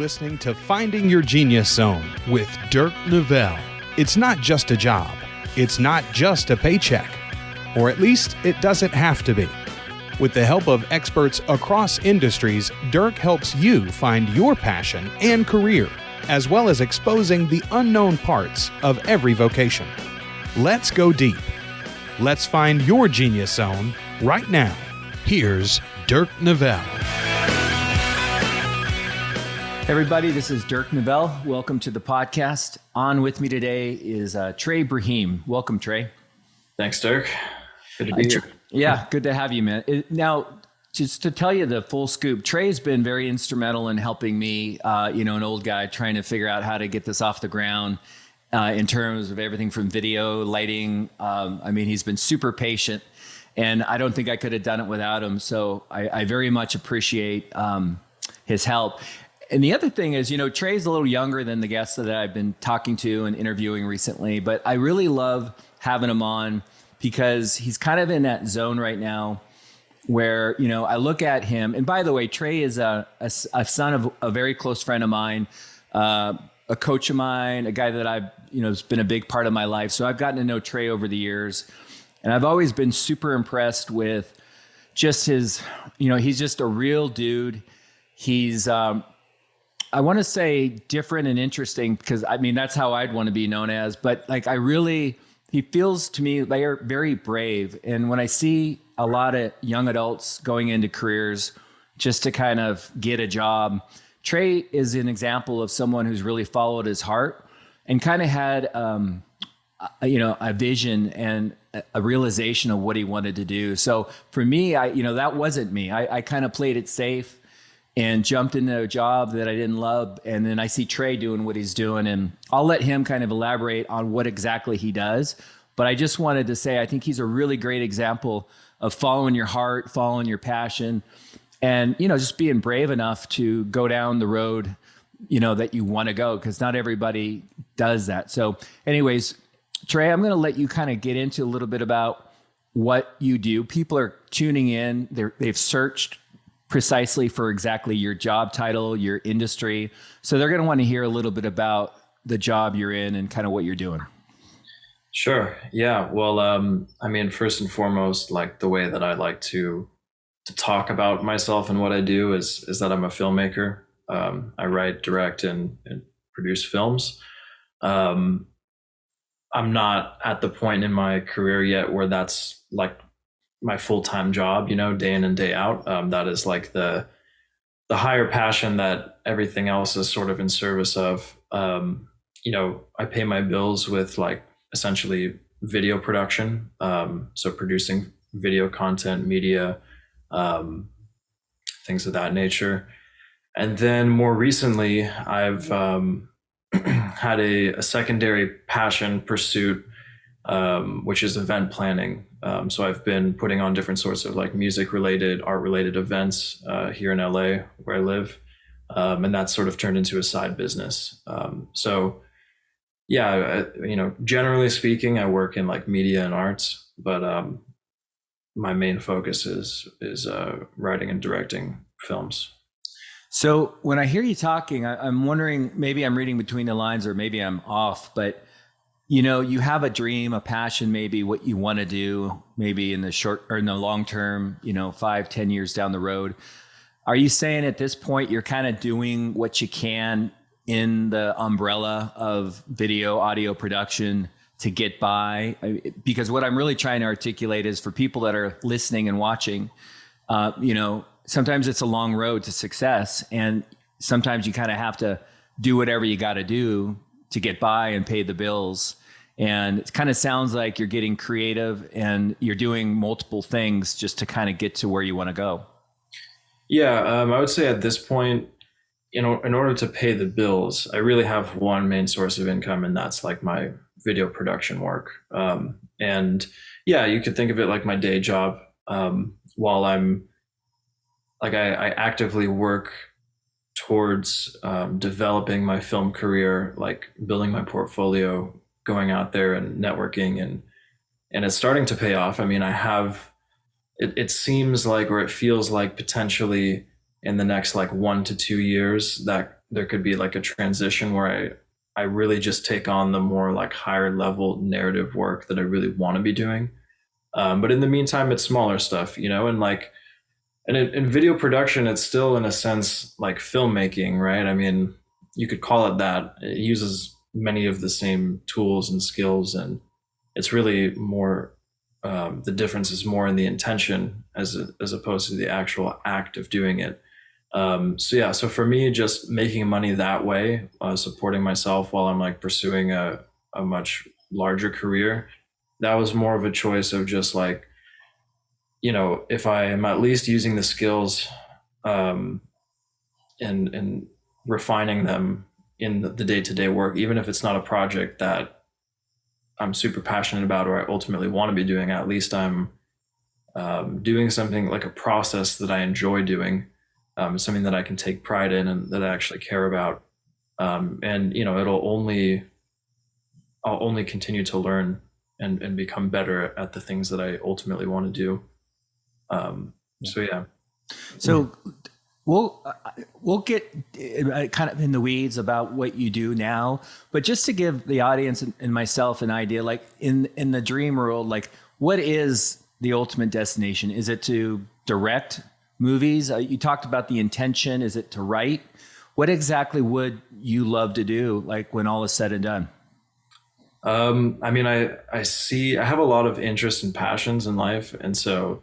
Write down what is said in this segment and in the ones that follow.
listening to Finding Your Genius Zone with Dirk Nevelle. It's not just a job. It's not just a paycheck. Or at least it doesn't have to be. With the help of experts across industries, Dirk helps you find your passion and career, as well as exposing the unknown parts of every vocation. Let's go deep. Let's find your genius zone right now. Here's Dirk Nevelle. Hey everybody, this is Dirk Nevelle. Welcome to the podcast. On with me today is Trey Braheem. Welcome, Trey. Thanks, Dirk. Good to be here. Yeah, good to have you, man. Now, just to tell you the full scoop, Trey's been very instrumental in helping me, an old guy trying to figure out how to get this off the ground in terms of everything from video, lighting. He's been super patient, and I don't think I could have done it without him. So I very much appreciate his help. And the other thing is, Trey's a little younger than the guests that I've been talking to and interviewing recently, but I really love having him on because he's kind of in that zone right now where, I look at him. And by the way, Trey is a son of a very close friend of mine, a coach of mine, a guy that I've, has been a big part of my life. So I've gotten to know Trey over the years, and I've always been super impressed with just his, he's just a real dude. He's, I want to say different and interesting because that's how I'd want to be known as, but he feels to me like very brave. And when I see a lot of young adults going into careers just to kind of get a job, Trey is an example of someone who's really followed his heart and kind of had, a vision and a realization of what he wanted to do. So for me, that wasn't me. I kind of played it safe and jumped into a job that I didn't love. And then I see Trey doing what he's doing, and I'll let him kind of elaborate on what exactly he does. But I just wanted to say, I think he's a really great example of following your heart, following your passion, and, just being brave enough to go down the road, that you want to go, because not everybody does that. So anyways, Trey, I'm going to let you kind of get into a little bit about what you do. People are tuning in. They've searched precisely for exactly your job title, your industry. So they're going to want to hear a little bit about the job you're in and kind of what you're doing. Sure. Yeah. Well, first and foremost, like the way that I like to talk about myself and what I do is that I'm a filmmaker. I write, direct, and produce films. I'm not at the point in my career yet where that's like my full-time job, day in and day out. That is like the higher passion that everything else is sort of in service of. I pay my bills with like essentially video production. So producing video content, media, things of that nature. And then more recently, I've had a secondary passion pursuit, which is event planning. So I've been putting on different sorts of like music related, art related events here in LA where I live. And that's sort of turned into a side business. Generally speaking, I work in like media and arts, but my main focus is writing and directing films. So when I hear you talking, I'm wondering, maybe I'm reading between the lines or maybe I'm off, but you have a dream, a passion, maybe what you want to do, maybe in the short or in the long term, 5-10 years down the road. Are you saying at this point you're kind of doing what you can in the umbrella of video, audio production to get by? Because what I'm really trying to articulate is for people that are listening and watching, sometimes it's a long road to success, and sometimes you kind of have to do whatever you got to do to get by and pay the bills. And it kind of sounds like you're getting creative and you're doing multiple things just to kind of get to where you want to go. Yeah, I would say at this point, in order to pay the bills, I really have one main source of income, and that's like my video production work. And yeah, you could think of it like my day job. While I'm like, I actively work towards developing my film career, like building my portfolio, going out there and networking, and it's starting to pay off. I have, it seems like, or it feels like potentially in the next like 1 to 2 years that there could be like a transition where I really just take on the more like higher level narrative work that I really want to be doing. But in the meantime, it's smaller stuff, you know, and like, and in video production, it's still in a sense like filmmaking, right? I mean, you could call it that. It uses many of the same tools and skills, and it's really more. The difference is more in the intention as opposed to the actual act of doing it. So yeah, so for me, just making money that way, supporting myself while I'm like pursuing a much larger career, that was more of a choice of just like, you know, if I am at least using the skills um, and refining them in the day-to-day work, even if it's not a project that I'm super passionate about or I ultimately want to be doing, at least I'm doing something like a process that I enjoy doing, something that I can take pride in and that I actually care about. And you know, I'll only continue to learn and become better at the things that I ultimately want to do. So yeah. So we'll get kind of in the weeds about what you do now, but just to give the audience and myself an idea, like in the dream world, like what is the ultimate destination? Is it to direct movies? You talked about the intention. Is it to write? What exactly would you love to do, like when all is said and done? I mean, I have a lot of interests and passions in life, and so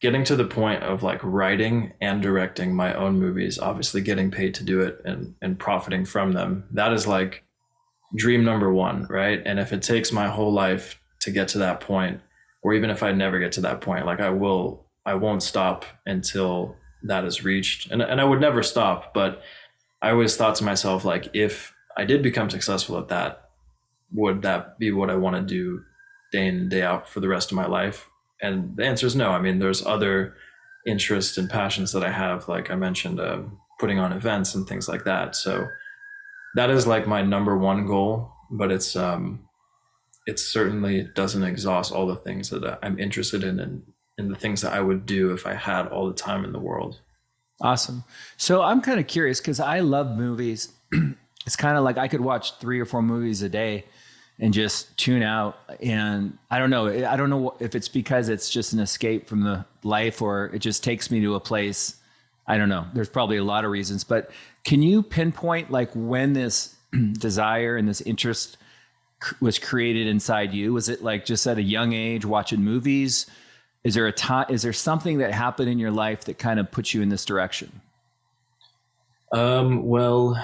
getting to the point of like writing and directing my own movies, obviously getting paid to do it and profiting from them, that is like dream number one, right? And if it takes my whole life to get to that point, or even if I never get to that point, like I won't stop until that is reached. And I would never stop, but I always thought to myself, like, if I did become successful at that, would that be what I want to do day in and day out for the rest of my life? And the answer is no. I mean, there's other interests and passions that I have, like I mentioned, putting on events and things like that. So that is like my number one goal, but it certainly doesn't exhaust all the things that I'm interested in and the things that I would do if I had all the time in the world. Awesome. So I'm kind of curious because I love movies. It's kind of like I could watch 3 or 4 movies a day and just tune out. And I don't know if it's because it's just an escape from the life or it just takes me to a place. I don't know. There's probably a lot of reasons, but can you pinpoint like when this desire and this interest was created inside you? Was it like just at a young age watching movies? Is there something that happened in your life that kind of put you in this direction? Well,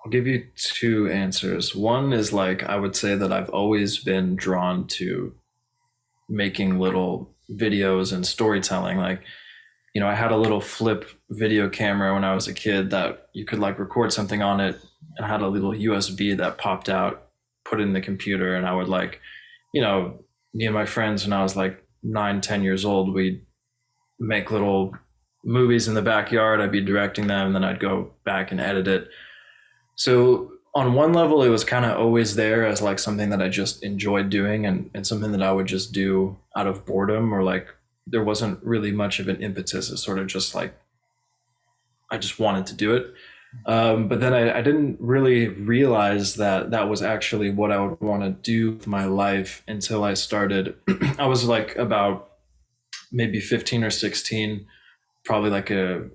I'll give you 2 answers. One is like, I would say that I've always been drawn to making little videos and storytelling. Like, you know, I had a little flip video camera when I was a kid that you could like record something on it and had a little USB that popped out, put it in the computer. And I would like, you know, me and my friends, when I was like 9, 10 years old, we'd make little movies in the backyard. I'd be directing them and then I'd go back and edit it. So on one level, it was kind of always there as like something that I just enjoyed doing and something that I would just do out of boredom, or like there wasn't really much of an impetus. It's sort of just like, I just wanted to do it. But then I didn't really realize that that was actually what I would want to do with my life until I started. I was like about maybe 15 or 16, probably like a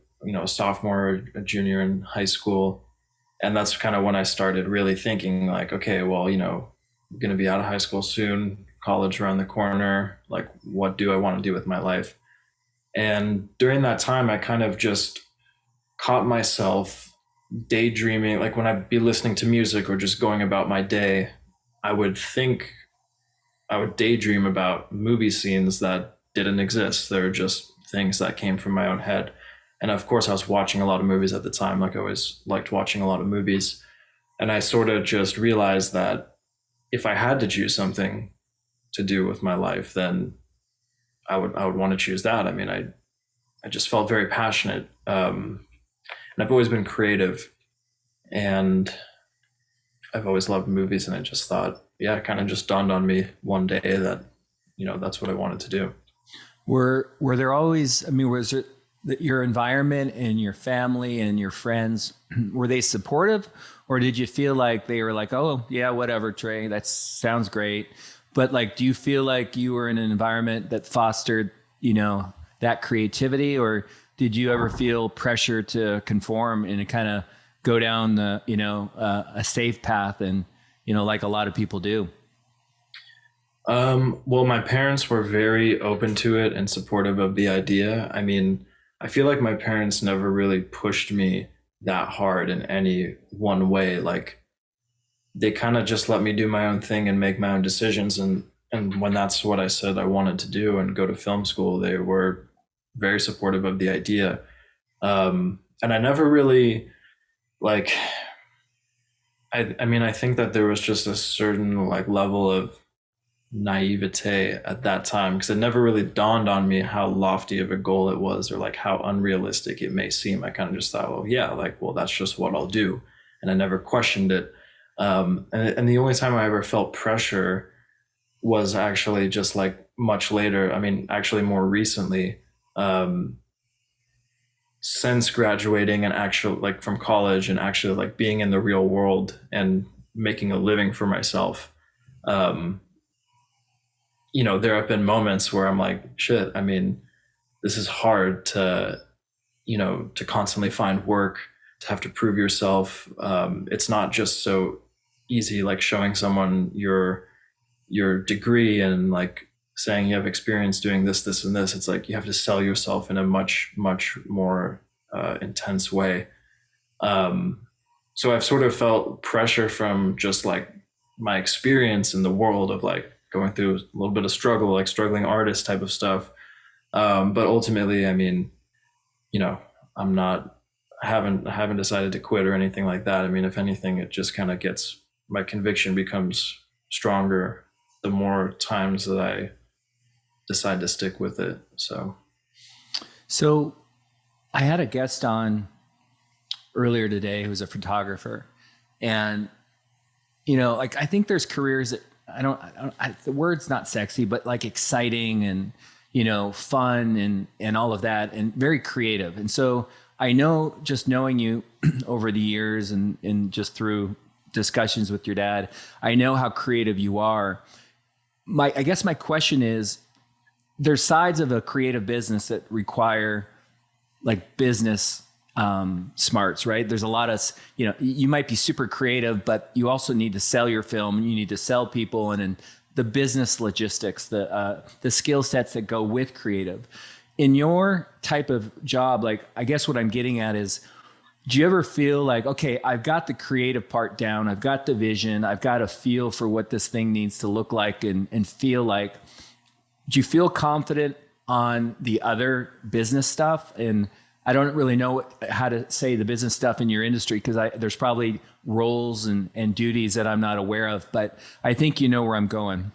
sophomore or a junior in high school. And that's kind of when I started really thinking like, okay, well, you know, I'm going to be out of high school soon, college around the corner. Like, what do I want to do with my life? And during that time, I kind of just caught myself daydreaming. Like when I'd be listening to music or just going about my day, I would daydream about movie scenes that didn't exist. They were just things that came from my own head. And of course, I was watching a lot of movies at the time. Like I always liked watching a lot of movies. And I sort of just realized that if I had to choose something to do with my life, then I would want to choose that. I mean, I just felt very passionate. And I've always been creative. And I've always loved movies. And I just thought, yeah, it kind of just dawned on me one day that, you know, that's what I wanted to do. Were there always, I mean, was it your environment and your family and your friends, were they supportive, or did you feel like they were like, oh yeah, whatever, Trey, that sounds great? But like, do you feel like you were in an environment that fostered, that creativity, or did you ever feel pressure to conform and kind of go down the, a safe path and, like a lot of people do? Well, my parents were very open to it and supportive of the idea. I mean, I feel like my parents never really pushed me that hard in any one way. Like, they kind of just let me do my own thing and make my own decisions. And when that's what I said I wanted to do and go to film school, they were very supportive of the idea. And I never really like, I mean, I think that there was just a certain like level of naivete at that time, because it never really dawned on me how lofty of a goal it was, or like how unrealistic it may seem. I kind of just thought, well, yeah, like, well, that's just what I'll do. And I never questioned it. And the only time I ever felt pressure was actually just like much later. I mean, actually more recently, since graduating and actually like from college and actually like being in the real world and making a living for myself. There have been moments where I'm like, shit, I mean, this is hard to constantly find work, to have to prove yourself. It's not just so easy, like showing someone your degree and like saying you have experience doing this, this, and this. It's like you have to sell yourself in a much, much more intense way. So I've sort of felt pressure from just like my experience in the world of like going through a little bit of struggle, like struggling artist type of stuff. But ultimately, I mean, I haven't decided to quit or anything like that. I mean, if anything, it just kind of my conviction becomes stronger the more times that I decide to stick with it. So I had a guest on earlier today who's a photographer, and like I think there's careers that the word's not sexy, but like exciting and fun and all of that, and very creative. And so I know, just knowing you over the years and just through discussions with your dad, I know how creative you are. I guess my question is, there's sides of a creative business that require like business smarts, right? There's a lot of, you might be super creative, but you also need to sell your film and you need to sell people, and the business logistics, the skill sets that go with creative. In your type of job, like, I guess what I'm getting at is, do you ever feel like, okay, I've got the creative part down, I've got the vision, I've got a feel for what this thing needs to look like and feel like, do you feel confident on the other business stuff? And I don't really know how to say the business stuff in your industry, because there's probably roles and duties that I'm not aware of, but I think you know where I'm going.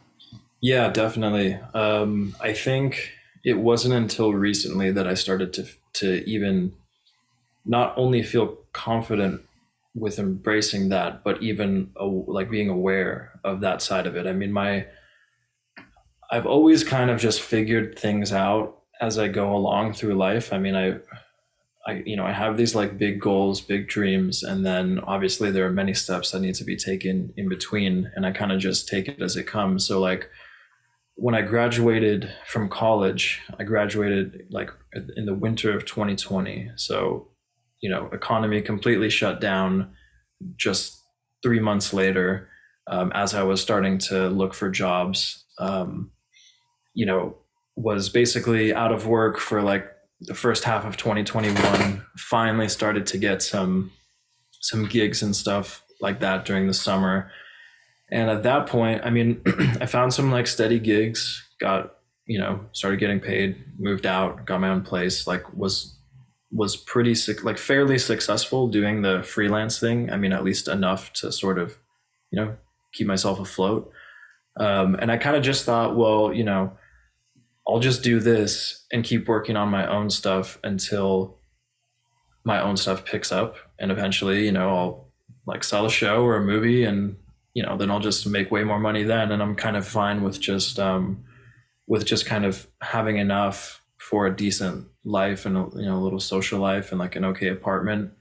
Yeah, definitely. I think it wasn't until recently that I started to even not only feel confident with embracing that, but even like being aware of that side of it. I mean, I've always kind of just figured things out as I go along through life. I mean, I have these like big goals, big dreams, and then obviously there are many steps that need to be taken in between, and I kind of just take it as it comes. So like when I graduated from college, I graduated like in the winter of 2020. So, economy completely shut down just 3 months later, as I was starting to look for jobs, was basically out of work for like the first half of 2021, finally started to get some gigs and stuff like that during the summer. And at that point, I mean, I found some like steady gigs, started getting paid, moved out, got my own place, like was pretty like fairly successful doing the freelance thing. I mean, at least enough to sort of, keep myself afloat. And I kind of just thought, well, I'll just do this and keep working on my own stuff until my own stuff picks up. And eventually, I'll like sell a show or a movie, and, then I'll just make way more money then. And I'm kind of fine with just kind of having enough for a decent life and, a little social life and like an okay apartment.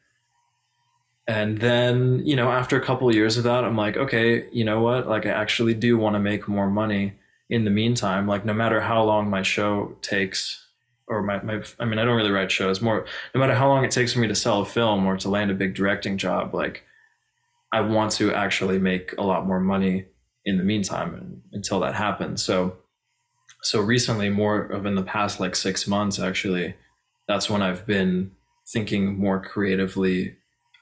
And then, after a couple of years of that, I'm like, okay, you know what? Like, I actually do want to make more money in the meantime. Like, no matter how long my show takes, or I mean, I don't really write shows, more, no matter how long it takes for me to sell a film or to land a big directing job, like, I want to actually make a lot more money in the meantime until that happens. So recently, more of in the past, like 6 months, actually, that's when I've been thinking more creatively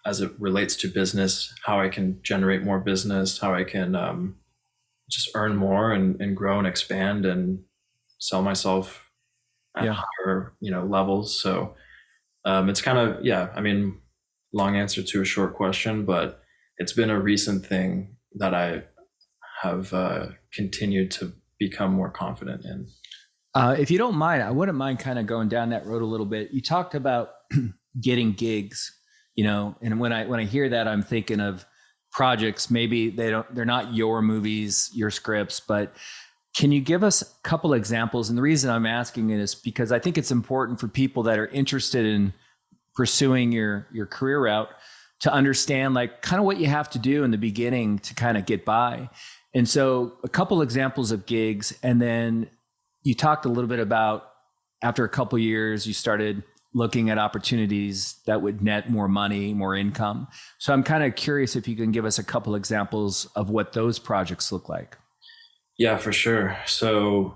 as it relates to business, how I can generate more business, how I can just earn more and grow and expand and sell myself at higher, levels. So it's kind of, I mean, long answer to a short question, but it's been a recent thing that I have continued to become more confident in. If you don't mind, I wouldn't mind kind of going down that road a little bit. You talked about getting gigs, and when I hear that, I'm thinking of projects. Maybe they're not your movies, your scripts, but can you give us a couple examples? And the reason I'm asking it is because I think it's important for people that are interested in pursuing your career route to understand like kind of what you have to do in the beginning to kind of get by. And so a couple examples of gigs, and then you talked a little bit about after a couple of years, you started looking at opportunities that would net more money, more income. So I'm kind of curious if you can give us a couple examples of what those projects look like. Yeah, for sure. So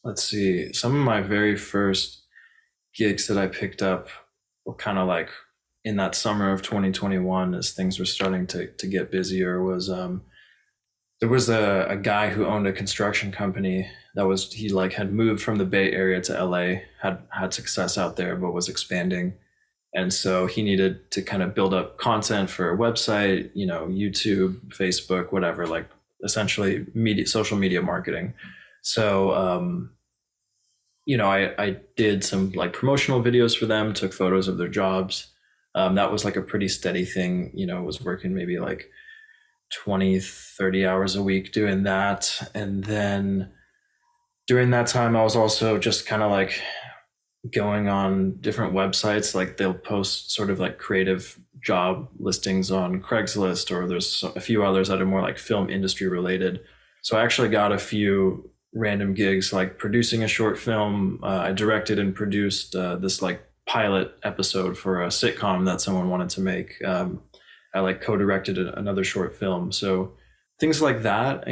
let's see. Some of my very first gigs that I picked up were kind of like in that summer of 2021 as things were starting to get busier was there was a guy who owned a construction company he like had moved from the Bay Area to LA, had success out there, but was expanding. And so he needed to kind of build up content for a website, YouTube, Facebook, whatever, like essentially social media marketing. So, I did some like promotional videos for them, took photos of their jobs. That was like a pretty steady thing, was working maybe like 20, 30 hours a week doing that. And then during that time, I was also just kind of like going on different websites. Like they'll post sort of like creative job listings on Craigslist, or there's a few others that are more like film industry related. So I actually got a few random gigs, like producing a short film. I directed and produced this like pilot episode for a sitcom that someone wanted to make. I like co-directed another short film. So things like that,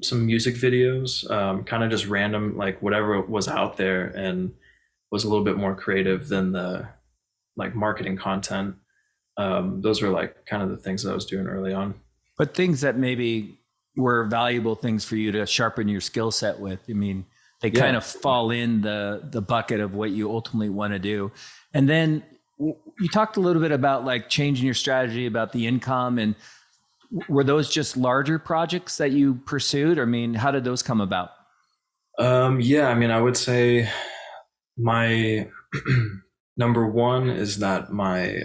some music videos, kind of just random, like whatever was out there and was a little bit more creative than the like marketing content. Those were like kind of the things that I was doing early on. But things that maybe were valuable things for you to sharpen your skill set with. I mean, they kind of fall in the bucket of what you ultimately want to do. And then you talked a little bit about like changing your strategy about the income, and were those just larger projects that you pursued? I mean, how did those come about? I mean, I would say my number one is that my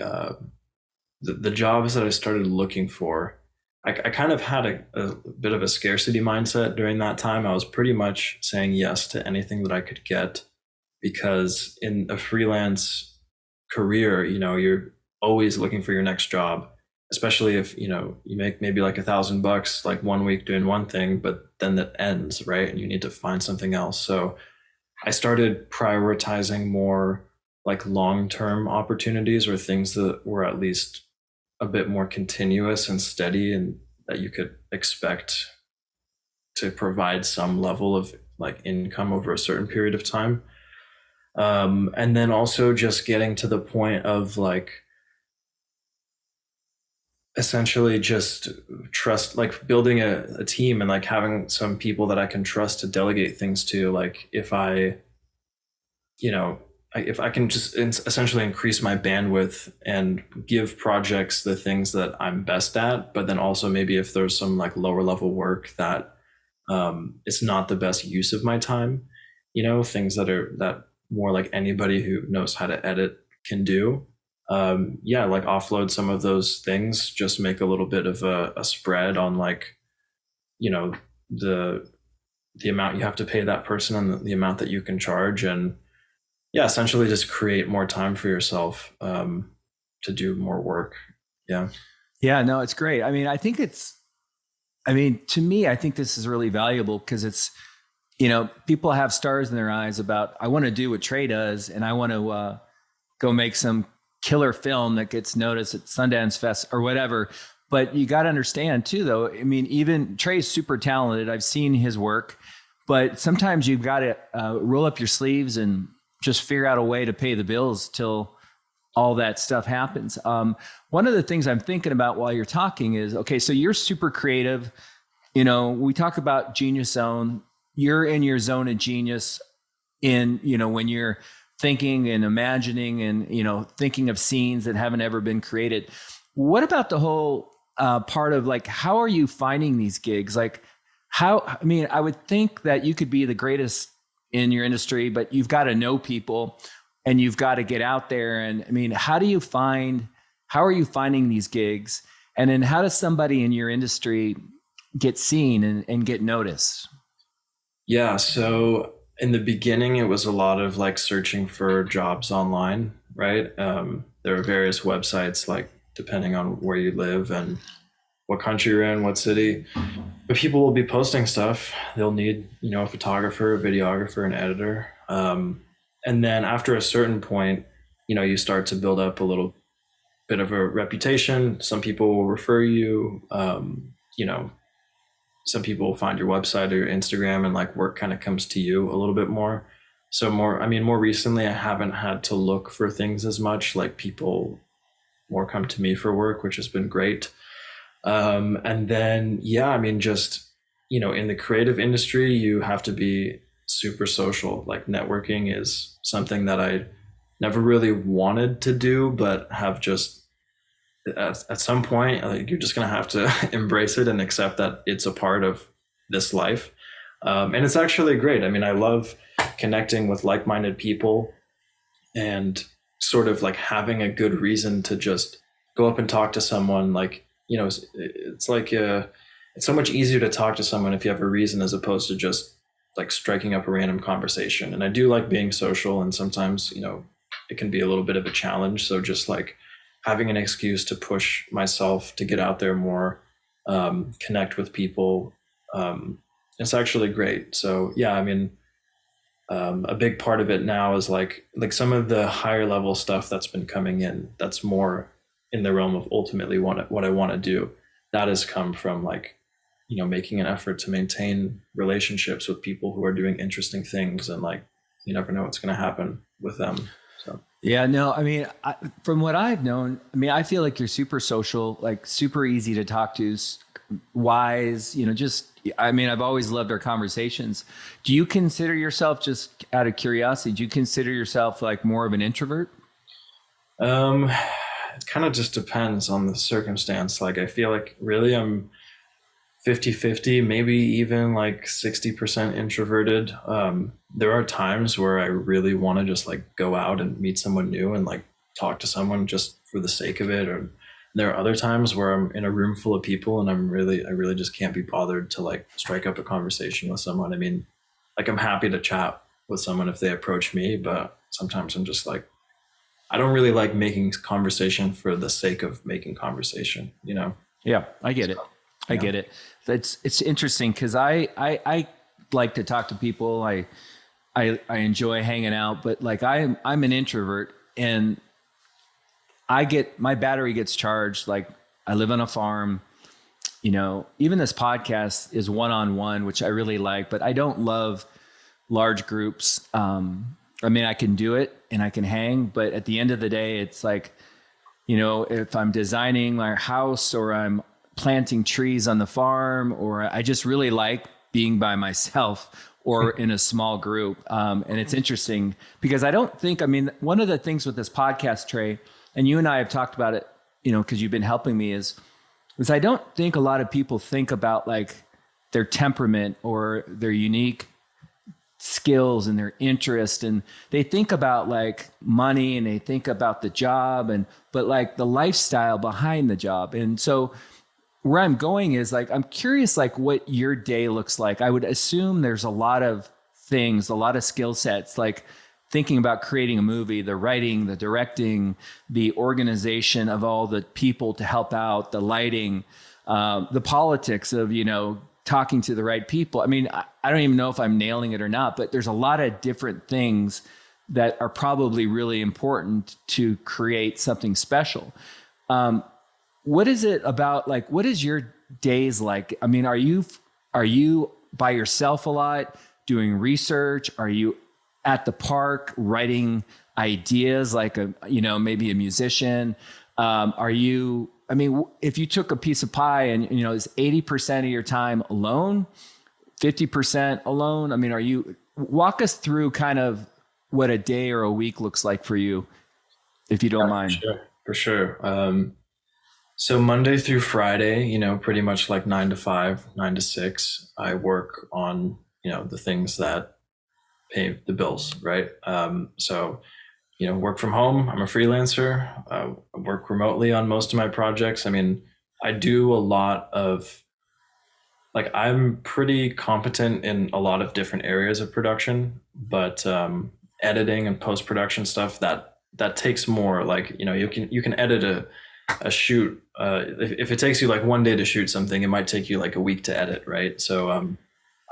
the jobs that I started looking for, I kind of had a bit of a scarcity mindset during that time. I was pretty much saying yes to anything that I could get, because in a freelance career, you're always looking for your next job, especially if, you make maybe like $1,000 like 1 week doing one thing, but then that ends, right? And you need to find something else. So I started prioritizing more like long-term opportunities, or things that were at least a bit more continuous and steady, and that you could expect to provide some level of like income over a certain period of time. And then also just getting to the point of like essentially just trust, like building a team and like having some people that I can trust to delegate things to. Like if I can just essentially increase my bandwidth and give projects the things that I'm best at, but then also maybe if there's some like lower level work that it's not the best use of my time, things that more like anybody who knows how to edit can do. Like offload some of those things, just make a little bit of a spread on like, the amount you have to pay that person and the amount that you can charge. And yeah, essentially just create more time for yourself, to do more work. Yeah. Yeah, no, it's great. I mean, to me, I think this is really valuable because it's, people have stars in their eyes about, I want to do what Trey does, and I want to go make some killer film that gets noticed at Sundance Fest or whatever. But you got to understand too, though. I mean, even Trey's super talented. I've seen his work, but sometimes you've got to roll up your sleeves and just figure out a way to pay the bills till all that stuff happens. One of the things I'm thinking about while you're talking is, okay, so you're super creative. We talk about genius zone. You're in your zone of genius when you're thinking and imagining and, thinking of scenes that haven't ever been created. What about the whole part of like, how are you finding these gigs? Like I would think that you could be the greatest in your industry, but you've got to know people and you've got to get out there. And I mean, how are you finding these gigs? And then how does somebody in your industry get seen and get noticed? Yeah. So in the beginning, it was a lot of like searching for jobs online, right? There are various websites, like depending on where you live and what country you're in, what city. But people will be posting stuff. They'll need, a photographer, a videographer, an editor. And then after a certain point, you start to build up a little bit of a reputation. Some people will refer you, some people will find your website or your Instagram, and like work kind of comes to you a little bit more. So more recently, I haven't had to look for things as much. Like people more come to me for work, which has been great. And then, just, in the creative industry, you have to be super social. Like networking is something that I never really wanted to do, but have just at some point, like, you're just going to have to embrace it and accept that it's a part of this life. And it's actually great. I mean, I love connecting with like-minded people and sort of like having a good reason to just go up and talk to someone. Like, it's like it's so much easier to talk to someone if you have a reason, as opposed to just like striking up a random conversation. And I do like being social, and sometimes, it can be a little bit of a challenge. So just like having an excuse to push myself to get out there more, connect with people. It's actually great. So yeah, I mean, a big part of it now is like some of the higher level stuff that's been coming in, that's more in the realm of ultimately what I want to do. That has come from like, making an effort to maintain relationships with people who are doing interesting things, and like, you never know what's going to happen with them. So. Yeah, no, I mean, from what I've known, I mean, I feel like you're super social, like super easy to talk to, wise, I've always loved our conversations. Do you consider yourself, just out of curiosity, do you consider yourself like more of an introvert? It kind of just depends on the circumstance. Like, I feel like really I'm 50-50, maybe even like 60% introverted. There are times where I really want to just like go out and meet someone new and like talk to someone just for the sake of it. Or there are other times where I'm in a room full of people and I really just can't be bothered to like strike up a conversation with someone. I mean, like, I'm happy to chat with someone if they approach me, but sometimes I'm just like, I don't really like making conversation for the sake of making conversation, Yeah, I get it. I get it. It's interesting because I like to talk to people. I enjoy hanging out, but like I'm an introvert, and my battery gets charged. Like, I live on a farm, even this podcast is one-on-one, which I really like, but I don't love large groups. I mean, I can do it and I can hang, but at the end of the day, it's like, if I'm designing my house or I'm planting trees on the farm, or I just really like being by myself or in a small group. And it's interesting because one of the things with this podcast, Trey, and you and I have talked about it, because you've been helping me, is I don't think a lot of people think about like their temperament or their unique skills and their interest, and they think about like money and they think about the job, but like the lifestyle behind the job. And so where I'm going is like, I'm curious, like what your day looks like. I would assume there's a lot of things, a lot of skill sets like thinking about creating a movie, the writing, the directing, the organization of all the people to help out, the lighting, the politics of, talking to the right people. I mean, I don't even know if I'm nailing it or not, but there's a lot of different things that are probably really important to create something special. What is it about, like, what is your days like? I mean, are you by yourself a lot doing research? Are you at the park writing ideas like maybe a musician? If you took a piece of pie and, is 80% of your time alone, 50% alone? I mean, walk us through kind of what a day or a week looks like for you, if you don't mind. For sure. So Monday through Friday, pretty much like 9 to 5, 9 to 6, I work on, the things that pay the bills, right? So work from home. I'm a freelancer. I work remotely on most of my projects. I mean, I do a lot of, I'm pretty competent in a lot of different areas of production, but editing and post-production stuff, that takes more. You can edit a shoot. If it takes you like one day to shoot something, it might take you like a week to edit, right? So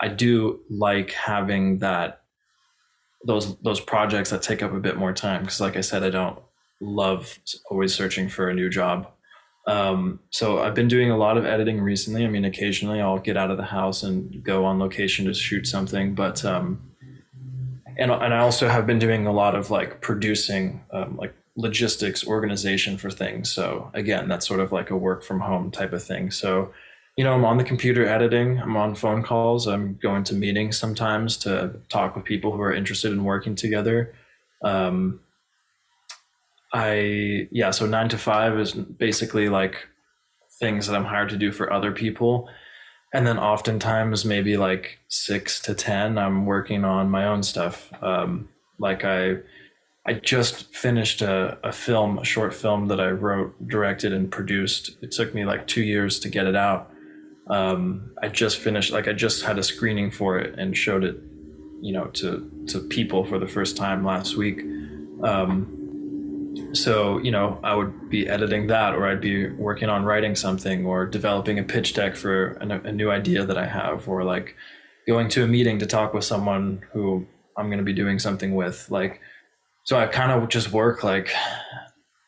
I do like having those projects that take up a bit more time, because like I said, I don't love always searching for a new job. So I've been doing a lot of editing recently. I mean, occasionally I'll get out of the house and go on location to shoot something, but and I also have been doing a lot of like producing, like logistics, organization for things. So again, that's sort of like a work from home type of thing. So I'm on the computer editing, I'm on phone calls, I'm going to meetings sometimes to talk with people who are interested in working together. So 9 to 5 is basically like things that I'm hired to do for other people. And then oftentimes maybe like 6 to 10, I'm working on my own stuff. I just finished a short film that I wrote, directed, and produced. It took me like 2 years to get it out. I just finished, I just had a screening for it and showed it, to people for the first time last week. So, I would be editing that, or I'd be working on writing something, or developing a pitch deck for a new idea that I have, or like going to a meeting to talk with someone who I'm going to be doing something with. So I kind of just work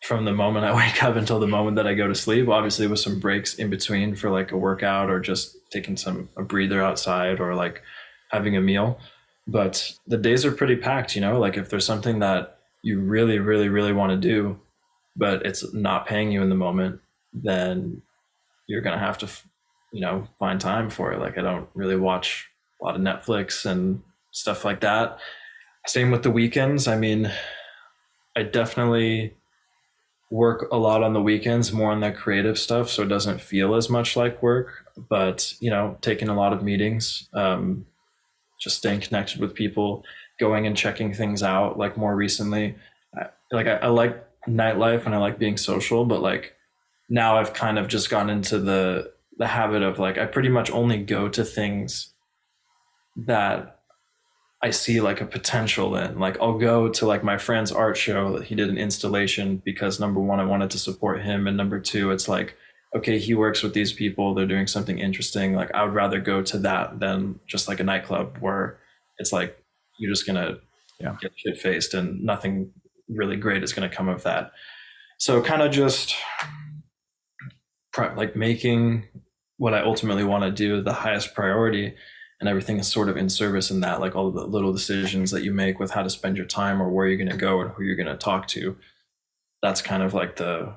from the moment I wake up until the moment that I go to sleep, obviously with some breaks in between for like a workout, or just taking a breather outside, or like having a meal. But the days are pretty packed, if there's something that you really, really, really want to do, but it's not paying you in the moment, then you're going to have to, find time for it. I don't really watch a lot of Netflix and stuff like that. Same with the weekends. I mean, I definitely work a lot on the weekends, more on the creative stuff, so it doesn't feel as much like work, but taking a lot of meetings, just staying connected with people, going and checking things out. Like more recently, I like nightlife and I like being social, but now I've kind of just gotten into the habit of I pretty much only go to things that I see a potential in. I'll go to my friend's art show. He did an installation because number one, I wanted to support him, and number two, it's okay, he works with these people, they're doing something interesting. I would rather go to that than just a nightclub where it's you're just gonna get shit faced and nothing really great is gonna come of that. So kind of just making what I ultimately want to do the highest priority, and everything is sort of in service in that, all the little decisions that you make with how to spend your time or where you're going to go and who you're going to talk to. That's kind of the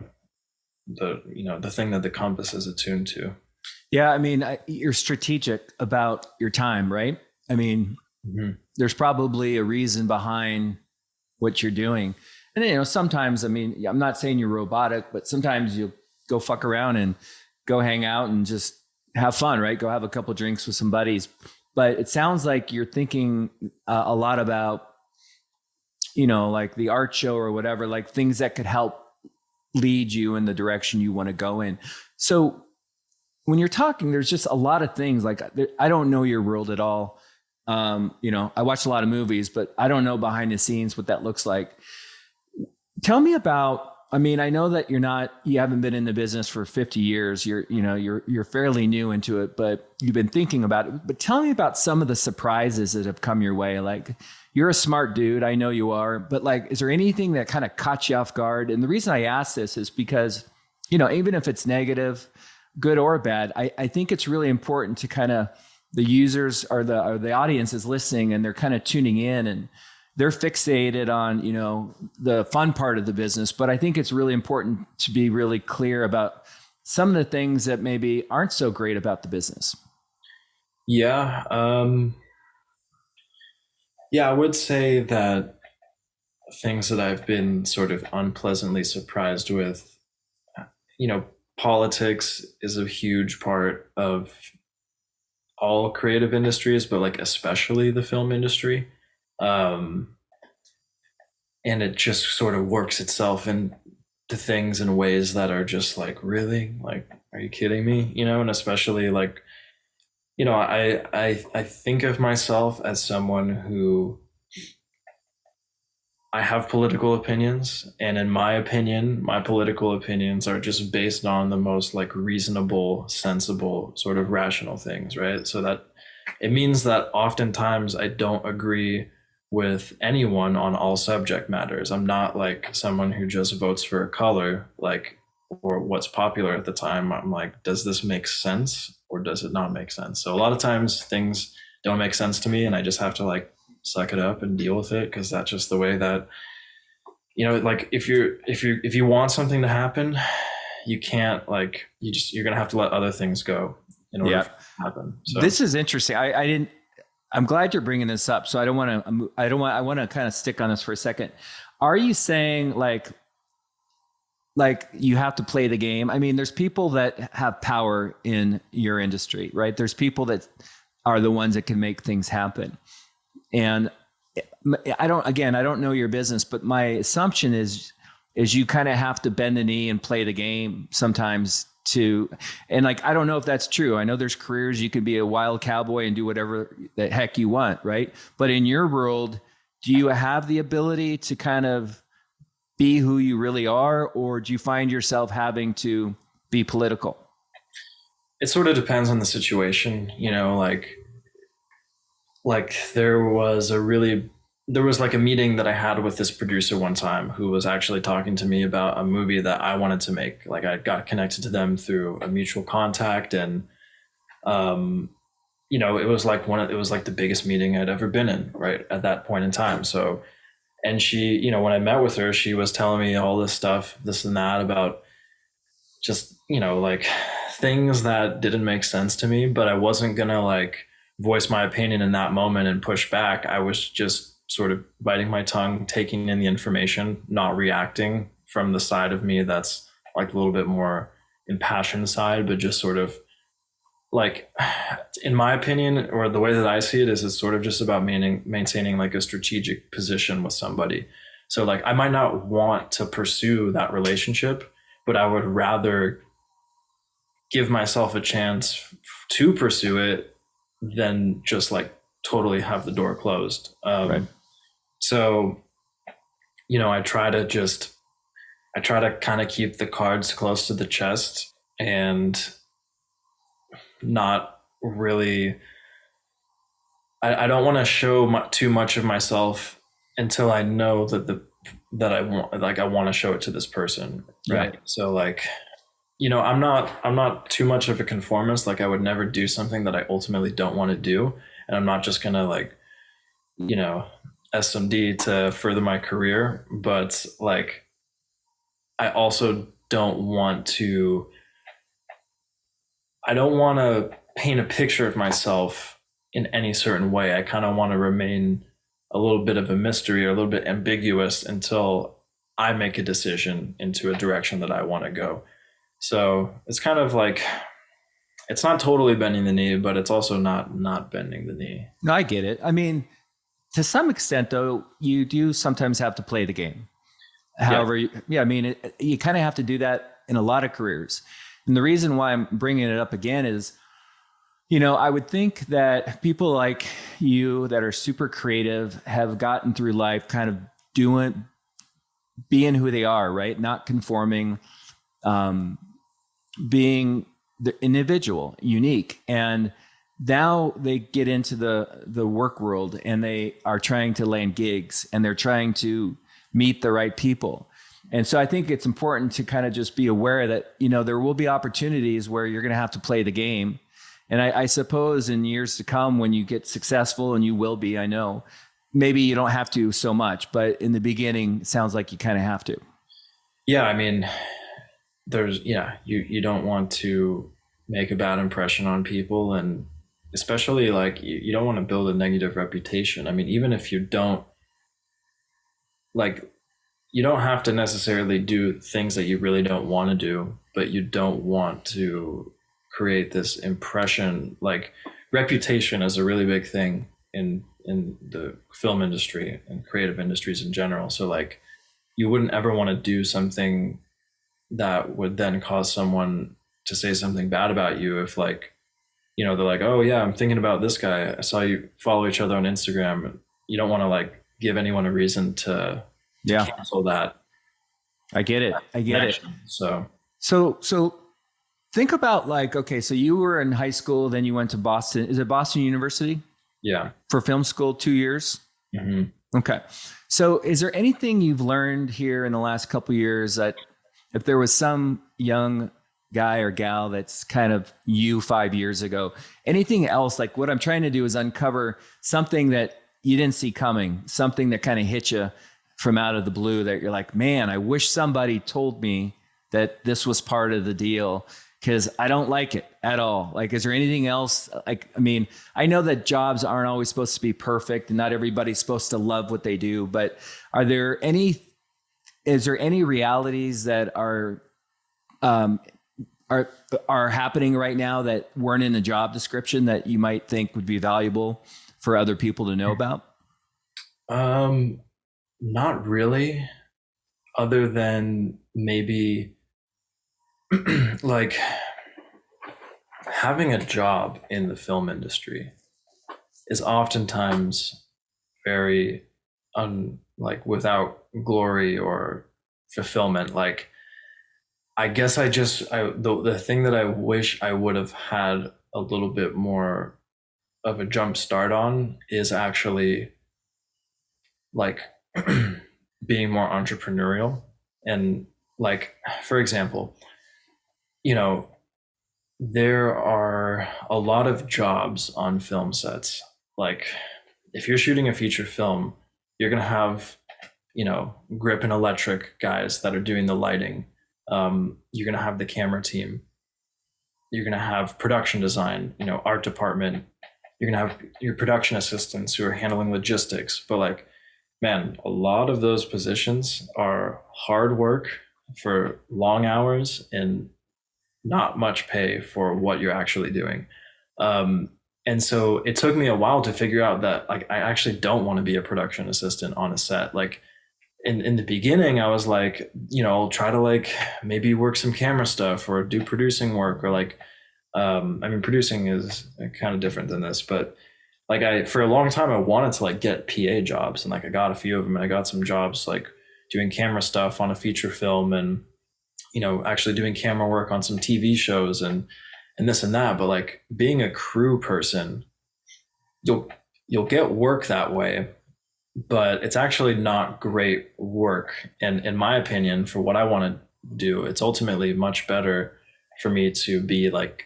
thing that the compass is attuned to. Yeah. I mean, you're strategic about your time, right? I mean, there's probably a reason behind what you're doing. And then, sometimes, I mean, I'm not saying you're robotic, but sometimes you'll go fuck around and go hang out and just have fun, right? Go have a couple drinks with some buddies. But it sounds like you're thinking a lot about, the art show or whatever, things that could help lead you in the direction you want to go in. So when you're talking, there's just a lot of things I don't know your world at all. I watch a lot of movies, but I don't know behind the scenes what that looks like. Tell me about, I mean, I know that you haven't been in the business for 50 years. You're fairly new into it, but you've been thinking about it. But tell me about some of the surprises that have come your way. Like, you're a smart dude. I know you are, but like, is there anything that kind of caught you off guard? And the reason I ask this is because, even if it's negative, good or bad, I think it's really important to kind of, the users or the audience is listening and they're kind of tuning in and they're fixated on, the fun part of the business. But I think it's really important to be really clear about some of the things that maybe aren't so great about the business. Yeah. I would say that things that I've been sort of unpleasantly surprised with, politics is a huge part of all creative industries, but like especially the film industry. And it just sort of works itself into things in ways that are just like, really? Like, are you kidding me? And especially like, I think of myself as someone who, I have political opinions, and in my opinion, my political opinions are just based on the most like reasonable, sensible, sort of rational things, right? So that it means that oftentimes I don't agree with anyone on all subject matters. I'm not like someone who just votes for a color, like, or what's popular at the time. I'm like, does this make sense or does it not make sense? So a lot of times things don't make sense to me, and I just have to like suck it up and deal with it, because that's just the way that, like if you want something to happen, you can't, like, you're gonna have to let other things go in order for it to happen. So this is interesting. I'm glad you're bringing this up. So I want to kind of stick on this for a second. Are you saying like you have to play the game? I mean, there's people that have power in your industry, right? There's people that are the ones that can make things happen. And I don't know your business, but my assumption is you kind of have to bend the knee and play the game sometimes and like, I don't know if that's true. I know there's careers you can be a wild cowboy and do whatever the heck you want, right? But in your world, do you have the ability to kind of be who you really are, or do you find yourself having to be political? It sort of depends on the situation, like there was like a meeting that I had with this producer one time who was actually talking to me about a movie that I wanted to make. Like, I got connected to them through a mutual contact, and it was like the biggest meeting I'd ever been in right at that point in time. So, and she, when I met with her, she was telling me all this stuff, this and that, about just, like things that didn't make sense to me, but I wasn't gonna like voice my opinion in that moment and push back. I was just sort of biting my tongue, taking in the information, not reacting from the side of me that's like a little bit more impassioned side, but just sort of like, in my opinion, or the way that I see it, is it's sort of just about maintaining like a strategic position with somebody. So like, I might not want to pursue that relationship, but I would rather give myself a chance to pursue it than just like totally have the door closed. Right. So, I try to kind of keep the cards close to the chest and not really, I don't want to show too much of myself until I know that I want to show it to this person. Right. So like, I'm not too much of a conformist. Like, I would never do something that I ultimately don't want to do. And I'm not just going to like, SMD to further my career. But like, I also don't want to paint a picture of myself in any certain way. I kind of want to remain a little bit of a mystery, or a little bit ambiguous, until I make a decision into a direction that I want to go. So it's kind of like, it's not totally bending the knee, but it's also not bending the knee. No, I get it. I mean, to some extent, though, you do sometimes have to play the game. However, I mean, you kind of have to do that in a lot of careers. And the reason why I'm bringing it up again is I would think that people like you that are super creative have gotten through life kind of being who they are, right? Not conforming, um, being the individual, unique. And now they get into the work world and they are trying to land gigs and they're trying to meet the right people. And so I think it's important to kind of just be aware that, there will be opportunities where you're going to have to play the game. And I suppose in years to come, when you get successful, and you will be, I know, maybe you don't have to so much, but in the beginning, it sounds like you kind of have to. Yeah, I mean, you don't want to make a bad impression on people, and especially like you don't want to build a negative reputation. I mean, even if you don't like, you don't have to necessarily do things that you really don't want to do, but you don't want to create this impression. Like, reputation is a really big thing in the film industry and creative industries in general. So like, you wouldn't ever want to do something that would then cause someone to say something bad about you. If like, they're like, oh yeah, I'm thinking about this guy, I saw you follow each other on Instagram. You don't want to like give anyone a reason to cancel that. I get it. So think about like, okay, so you were in high school, then you went to Boston. Is it Boston University? Yeah. For film school, 2 years? Mm-hmm. Okay. So is there anything you've learned here in the last couple of years that if there was some young guy or gal that's kind of you 5 years ago, anything else? Like, what I'm trying to do is uncover something that you didn't see coming, something that kind of hit you from out of the blue that you're like, man, I wish somebody told me that this was part of the deal, because I don't like it at all. Like, is there anything else? Like, I mean, I know that jobs aren't always supposed to be perfect and not everybody's supposed to love what they do, but is there any realities that are happening right now that weren't in the job description that you might think would be valuable for other people to know about? Not really, other than maybe like having a job in the film industry is oftentimes very without glory or fulfillment. Like, I guess the thing that I wish I would have had a little bit more of a jump start on is actually like being more entrepreneurial. And like, for example, there are a lot of jobs on film sets. Like, if you're shooting a feature film, you're going to have, grip and electric guys that are doing the lighting. You're going to have the camera team. You're going to have production design, art department. You're going to have your production assistants who are handling logistics. But like, man, a lot of those positions are hard work for long hours and not much pay for what you're actually doing. And so it took me a while to figure out that like, I actually don't want to be a production assistant on a set. Like, in the beginning, I was like, I'll try to like maybe work some camera stuff or do producing work, or like, producing is kind of different than this, but like for a long time, I wanted to like get PA jobs, and like I got a few of them, and I got some jobs like doing camera stuff on a feature film, and actually doing camera work on some TV shows and this and that. But like, being a crew person, you'll get work that way, but it's actually not great work. And in my opinion, for what I want to do, it's ultimately much better for me to be like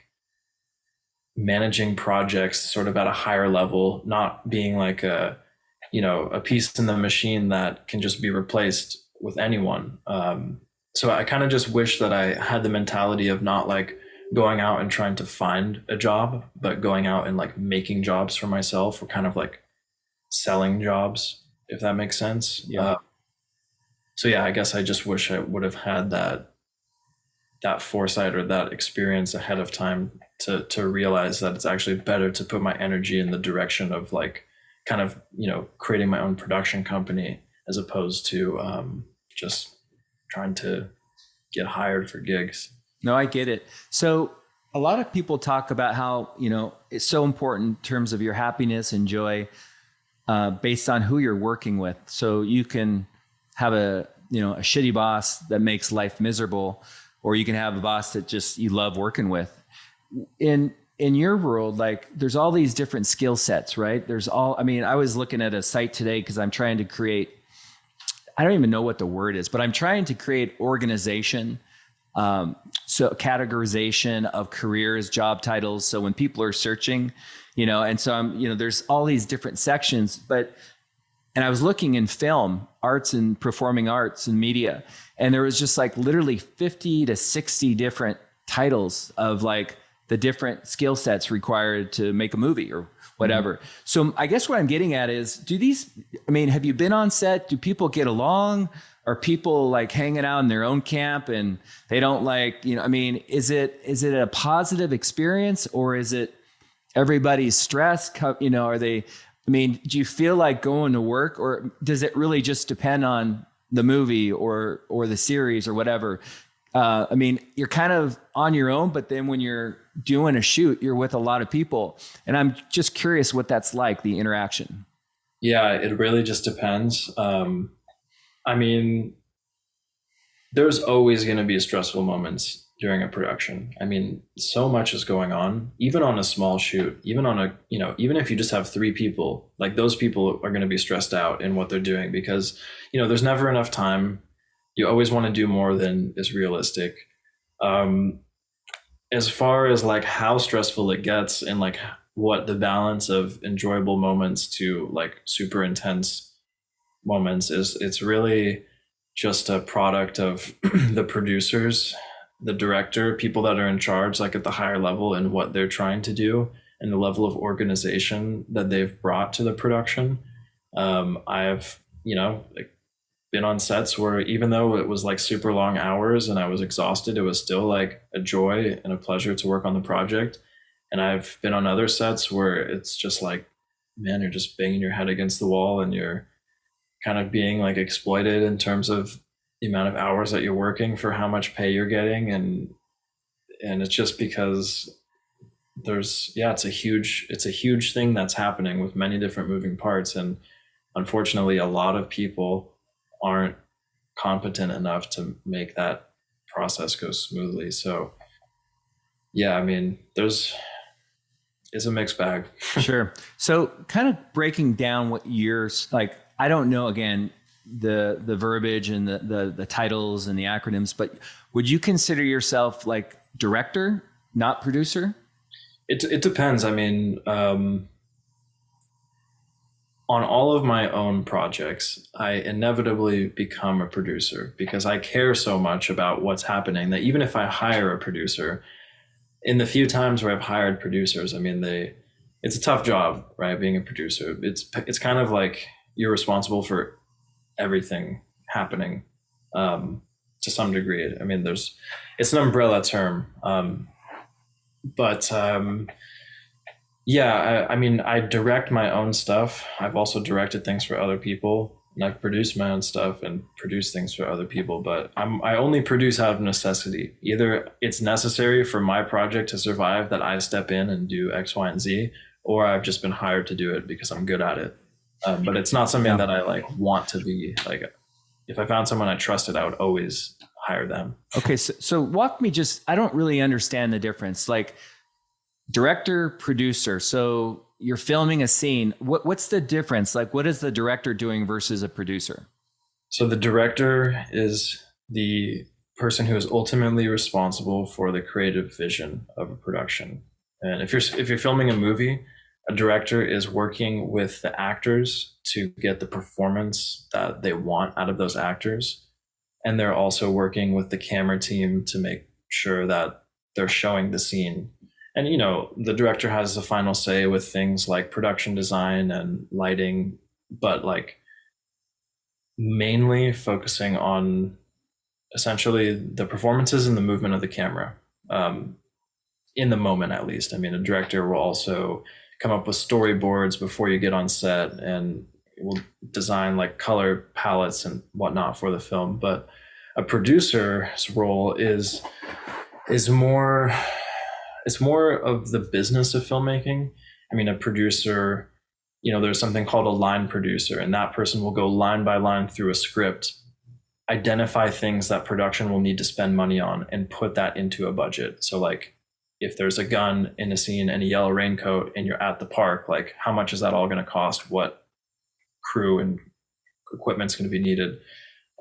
managing projects sort of at a higher level, not being like a piece in the machine that can just be replaced with anyone. So I kind of just wish that I had the mentality of not like going out and trying to find a job, but going out and like making jobs for myself, or kind of like selling jobs, if that makes sense. Yeah. So yeah, I guess I just wish I would have had that foresight or that experience ahead of time to realize that it's actually better to put my energy in the direction of like kind of, creating my own production company, as opposed to just trying to get hired for gigs. No, I get it. So a lot of people talk about how, it's so important in terms of your happiness and joy based on who you're working with. So you can have a shitty boss that makes life miserable, or you can have a boss that just you love working with. In your world, like there's all these different skill sets, right? I was looking at a site today because I'm trying to create, I don't even know what the word is, but I'm trying to create organization. So categorization of careers, job titles. So when people are searching, and so I'm, there's all these different sections, and I was looking in film, arts and performing arts and media, and there was just like literally 50 to 60 different titles of like the different skill sets required to make a movie or whatever. Mm-hmm. So I guess what I'm getting at is, have you been on set? Do people get along? Are people like hanging out in their own camp and they don't is it a positive experience, or is it everybody's stressed? Are they, do you feel like going to work, or does it really just depend on the movie or the series or whatever? You're kind of on your own, but then when you're doing a shoot, you're with a lot of people. And I'm just curious what that's like, the interaction. Yeah, it really just depends. There's always going to be stressful moments during a production. So much is going on, even on a small shoot, even if you just have 3 people, like those people are going to be stressed out in what they're doing because, there's never enough time. You always want to do more than is realistic. As far as like how stressful it gets and like what the balance of enjoyable moments to like super intense moments is, it's really just a product of the producers, the director, people that are in charge, like at the higher level, and what they're trying to do and the level of organization that they've brought to the production. I've, been on sets where even though it was like super long hours and I was exhausted, it was still like a joy and a pleasure to work on the project. And I've been on other sets where it's just like, man, you're just banging your head against the wall and you're kind of being like exploited in terms of the amount of hours that you're working for how much pay you're getting. And it's just because it's a huge thing that's happening with many different moving parts. And unfortunately, a lot of people aren't competent enough to make that process go smoothly. So yeah, it's a mixed bag. Sure. So kind of breaking down what you're like, I don't know, again, the verbiage and the titles and the acronyms, but would you consider yourself like director, not producer? It depends. On all of my own projects, I inevitably become a producer because I care so much about what's happening that even if I hire a producer, in the few times where I've hired producers, it's a tough job, right? Being a producer, it's kind of like you're responsible for everything happening to some degree. It's an umbrella term, I direct my own stuff. I've also directed things for other people, and I've produced my own stuff and produced things for other people, but I only produce out of necessity. Either it's necessary for my project to survive that I step in and do X, Y, and Z, or I've just been hired to do it because I'm good at it. But it's not something that I like want to be. Like, if I found someone I trusted, I would always hire them. Okay. So walk me I don't really understand the difference. Like, director, producer. So you're filming a scene. What's the difference? Like, what is the director doing versus a producer? So the director is the person who is ultimately responsible for the creative vision of a production. And if you're filming a movie, a director is working with the actors to get the performance that they want out of those actors. And they're also working with the camera team to make sure that they're showing the scene. And, the director has the final say with things like production design and lighting, but like mainly focusing on essentially the performances and the movement of the camera in the moment, at least. A director will also come up with storyboards before you get on set and will design like color palettes and whatnot for the film. But a producer's role is more it's more of the business of filmmaking. I mean, a producer, there's something called a line producer, and that person will go line by line through a script, identify things that production will need to spend money on, and put that into a budget. So like, if there's a gun in a scene and a yellow raincoat and you're at the park, like how much is that all going to cost? What crew and equipment's going to be needed?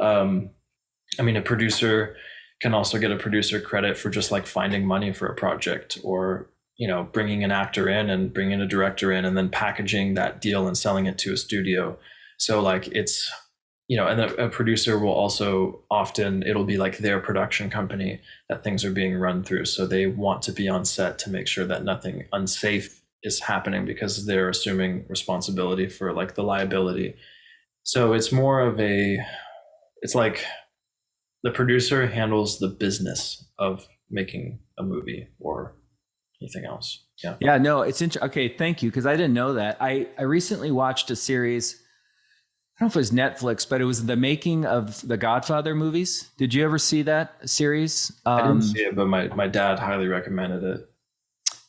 I mean, a producer can also get a producer credit for just like finding money for a project, or bringing an actor in and bringing a director in and then packaging that deal and selling it to a studio. So like it's, and a producer will also often, it'll be like their production company that things are being run through. So they want to be on set to make sure that nothing unsafe is happening, because they're assuming responsibility for like the liability. So it's more of it's like the producer handles the business of making a movie or anything else. Yeah. Yeah, no, it's interesting. Okay, thank you. Because I didn't know that. I recently watched a series. I don't know if it was Netflix, but it was the making of the Godfather movies. Did you ever see that series? I didn't see it, but my dad highly recommended it.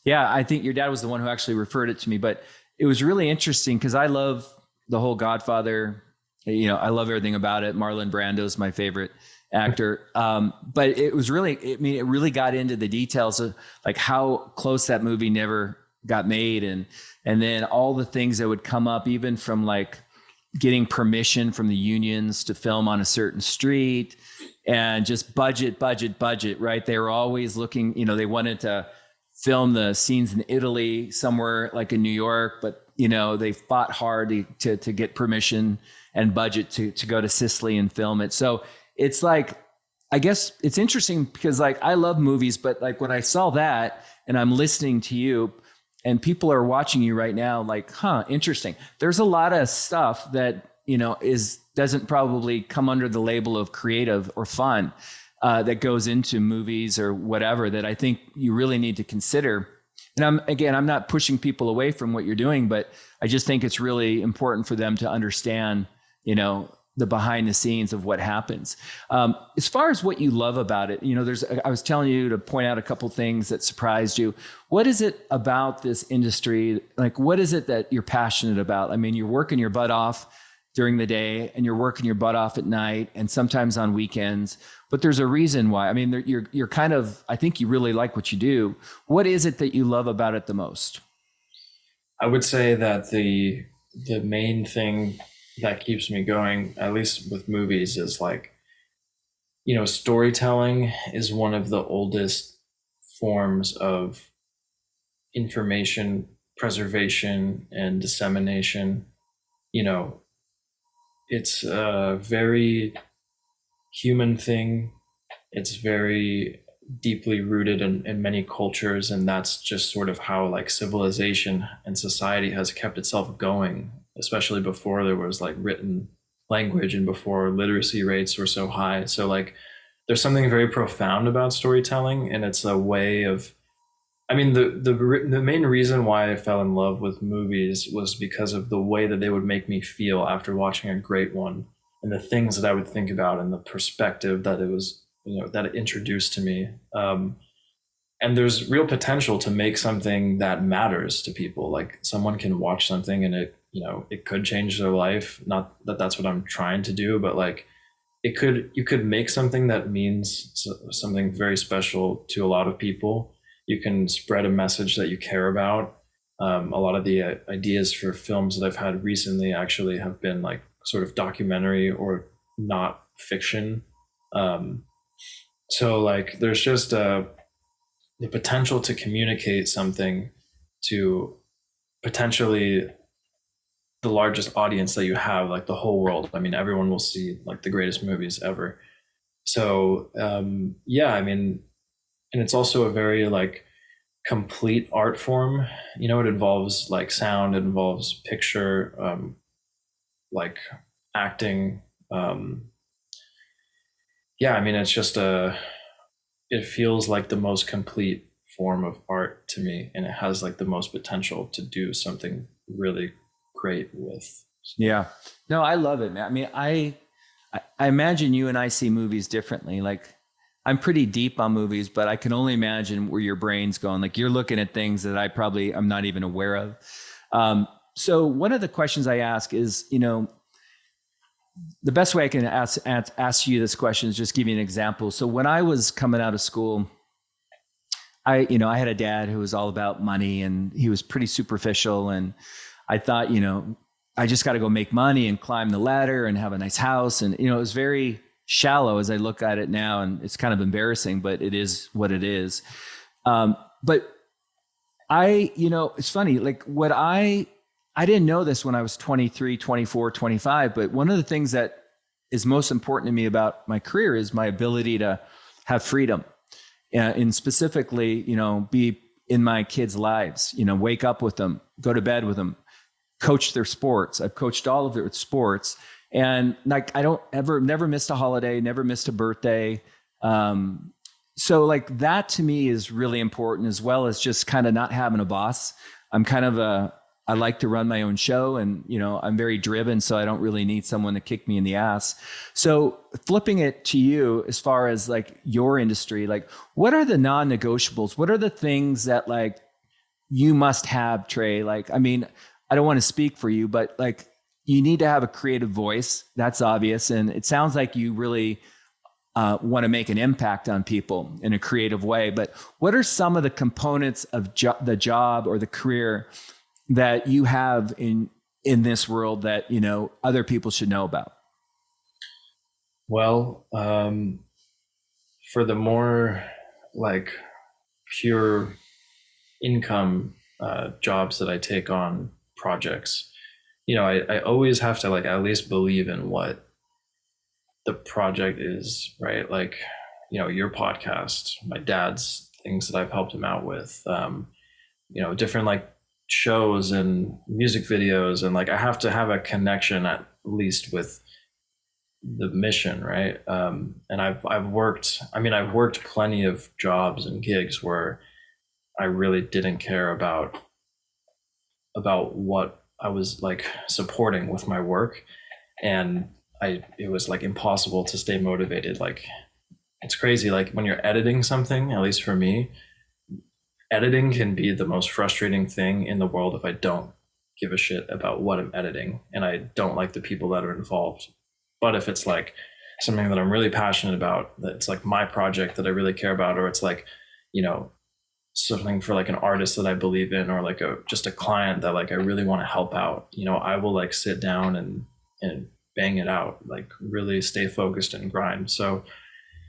Yeah, I think your dad was the one who actually referred it to me. But it was really interesting because I love the whole Godfather. I love everything about it. Marlon Brando's my favorite actor. But it was really, it really got into the details of like how close that movie never got made. And then all the things that would come up, even from like getting permission from the unions to film on a certain street, and just budget, right? They were always looking, they wanted to film the scenes in Italy, somewhere like in New York, but they fought hard to get permission and budget to go to Sicily and film it. So it's like, I guess it's interesting because like I love movies, but like when I saw that and I'm listening to you and people are watching you right now, like, interesting. There's a lot of stuff that, doesn't probably come under the label of creative or fun that goes into movies or whatever, that I think you really need to consider. And I'm not pushing people away from what you're doing, but I just think it's really important for them to understand, the behind the scenes of what happens. As far as what you love about it, I was telling you to point out a couple things that surprised you. What is it about this industry? Like, what is it that you're passionate about? I mean, you're working your butt off during the day and you're working your butt off at night and sometimes on weekends, but there's a reason why. I mean, you're kind of, I think you really like what you do. What is it that you love about it the most? I would say that the main thing that keeps me going, at least with movies, is like, storytelling is one of the oldest forms of information preservation and dissemination. It's a very human thing. It's very deeply rooted in many cultures, and that's just sort of how like civilization and society has kept itself going, especially before there was like written language and before literacy rates were so high. So like there's something very profound about storytelling, and it's a way of, I mean, the main reason why I fell in love with movies was because of the way that they would make me feel after watching a great one, and the things that I would think about and the perspective that it was, that it introduced to me. And there's real potential to make something that matters to people. Like someone can watch something and it could change their life. Not that that's what I'm trying to do, but like you could make something that means something very special to a lot of people. You can spread a message that you care about. A lot of the ideas for films that I've had recently actually have been like sort of documentary or not fiction. So like there's just the potential to communicate something to potentially the largest audience that you have, like the whole world. I mean, everyone will see like the greatest movies ever. So yeah, I mean, and it's also a very like complete art form. It involves like sound, it involves picture, like acting. Yeah, I mean, it's just it feels like the most complete form of art to me, and it has like the most potential to do something really great with. Yeah, no, I love it, man. I mean, I imagine you and I see movies differently. Like I'm pretty deep on movies, but I can only imagine where your brain's going. Like you're looking at things that I'm not even aware of. So one of the questions I ask is, the best way I can ask you this question is just give you an example. So when I was coming out of school, I had a dad who was all about money, and he was pretty superficial. And I thought, I just got to go make money and climb the ladder and have a nice house. And, it was very shallow as I look at it now, and it's kind of embarrassing, but it is what it is. But it's funny, like I didn't know this when I was 23, 24, 25, but one of the things that is most important to me about my career is my ability to have freedom, and specifically, be in my kids' lives, wake up with them, go to bed with them, coach their sports. I've coached all of their sports, and like, I never missed a holiday, never missed a birthday. So like that to me is really important, as well as just kind of not having a boss. I like to run my own show, and, I'm very driven, so I don't really need someone to kick me in the ass. So flipping it to you, as far as like your industry, like what are the non-negotiables? What are the things that like you must have, Trey? Like, I mean, I don't want to speak for you, but like you need to have a creative voice. That's obvious. And it sounds like you really want to make an impact on people in a creative way. But what are some of the components of the job or the career that you have in this world that, other people should know about? Well, for the more like pure income jobs that I take on projects, I always have to like at least believe in what the project is, right? Like, your podcast, my dad's things that I've helped him out with, different like shows and music videos, and like I have to have a connection at least with the mission, right? And I've worked plenty of jobs and gigs where I really didn't care about what I was like supporting with my work, and it was like impossible to stay motivated. Like it's crazy. Like when you're editing something, at least for me, editing can be the most frustrating thing in the world if I don't give a shit about what I'm editing and I don't like the people that are involved. But if it's like something that I'm really passionate about, that's like my project that I really care about, or it's like, something for like an artist that I believe in, or like just a client that like I really want to help out, I will like sit down and bang it out, like really stay focused and grind. So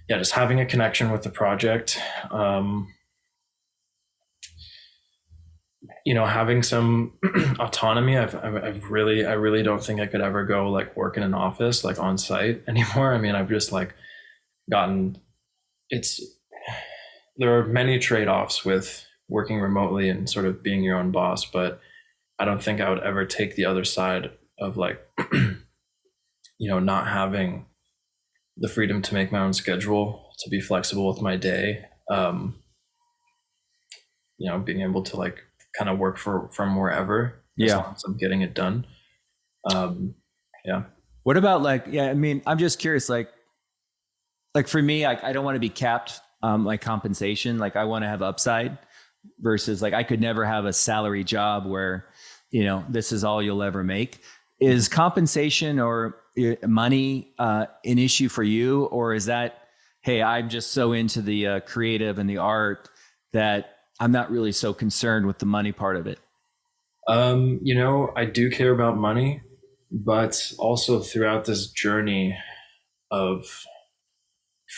yeah, just having a connection with the project, having some autonomy. I really don't think I could ever go like work in an office like on site anymore. I mean, I've just like there are many trade-offs with working remotely and sort of being your own boss, but I don't think I would ever take the other side of like, not having the freedom to make my own schedule, to be flexible with my day. Being able to like kind of work from wherever, as long as I'm getting it done. Yeah. What about like, I mean, I'm just curious, like for me, I don't want to be capped, like compensation. Like I want to have upside, versus like, I could never have a salary job where, this is all you'll ever make. Is compensation or money an issue for you? Or is that, hey, I'm just so into the creative and the art that I'm not really so concerned with the money part of it? I do care about money, but also throughout this journey of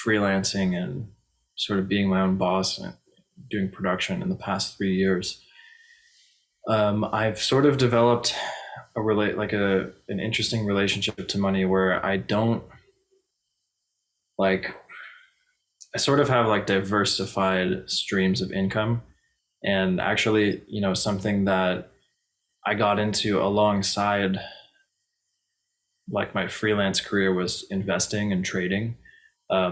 freelancing and sort of being my own boss and doing production in the past 3 years, I've sort of developed an interesting relationship to money, where I sort of have like diversified streams of income. And actually, something that I got into alongside like my freelance career was investing and trading,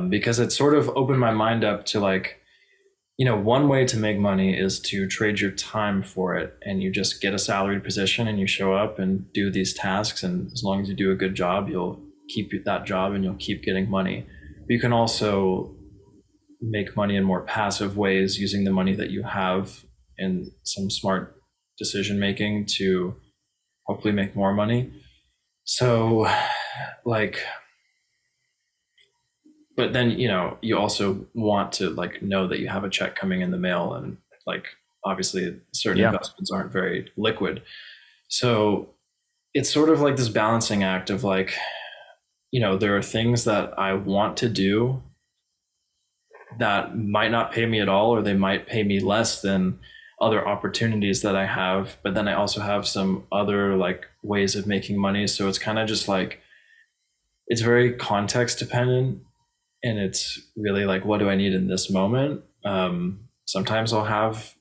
because it sort of opened my mind up to like, one way to make money is to trade your time for it, and you just get a salaried position and you show up and do these tasks. And as long as you do a good job, you'll keep that job and you'll keep getting money. But you can also make money in more passive ways using the money that you have in some smart decision making to hopefully make more money. So like, but then, you know, you also want to like know that you have a check coming in the mail, and like obviously certain investments aren't very liquid. So it's sort of like this balancing act of like, you know, there are things that I want to do that might not pay me at all, or they might pay me less than other opportunities that I have. But then I also have some other like ways of making money. So it's kind of just like, it's very context dependent. And it's really like, what do I need in this moment? Sometimes I'll have,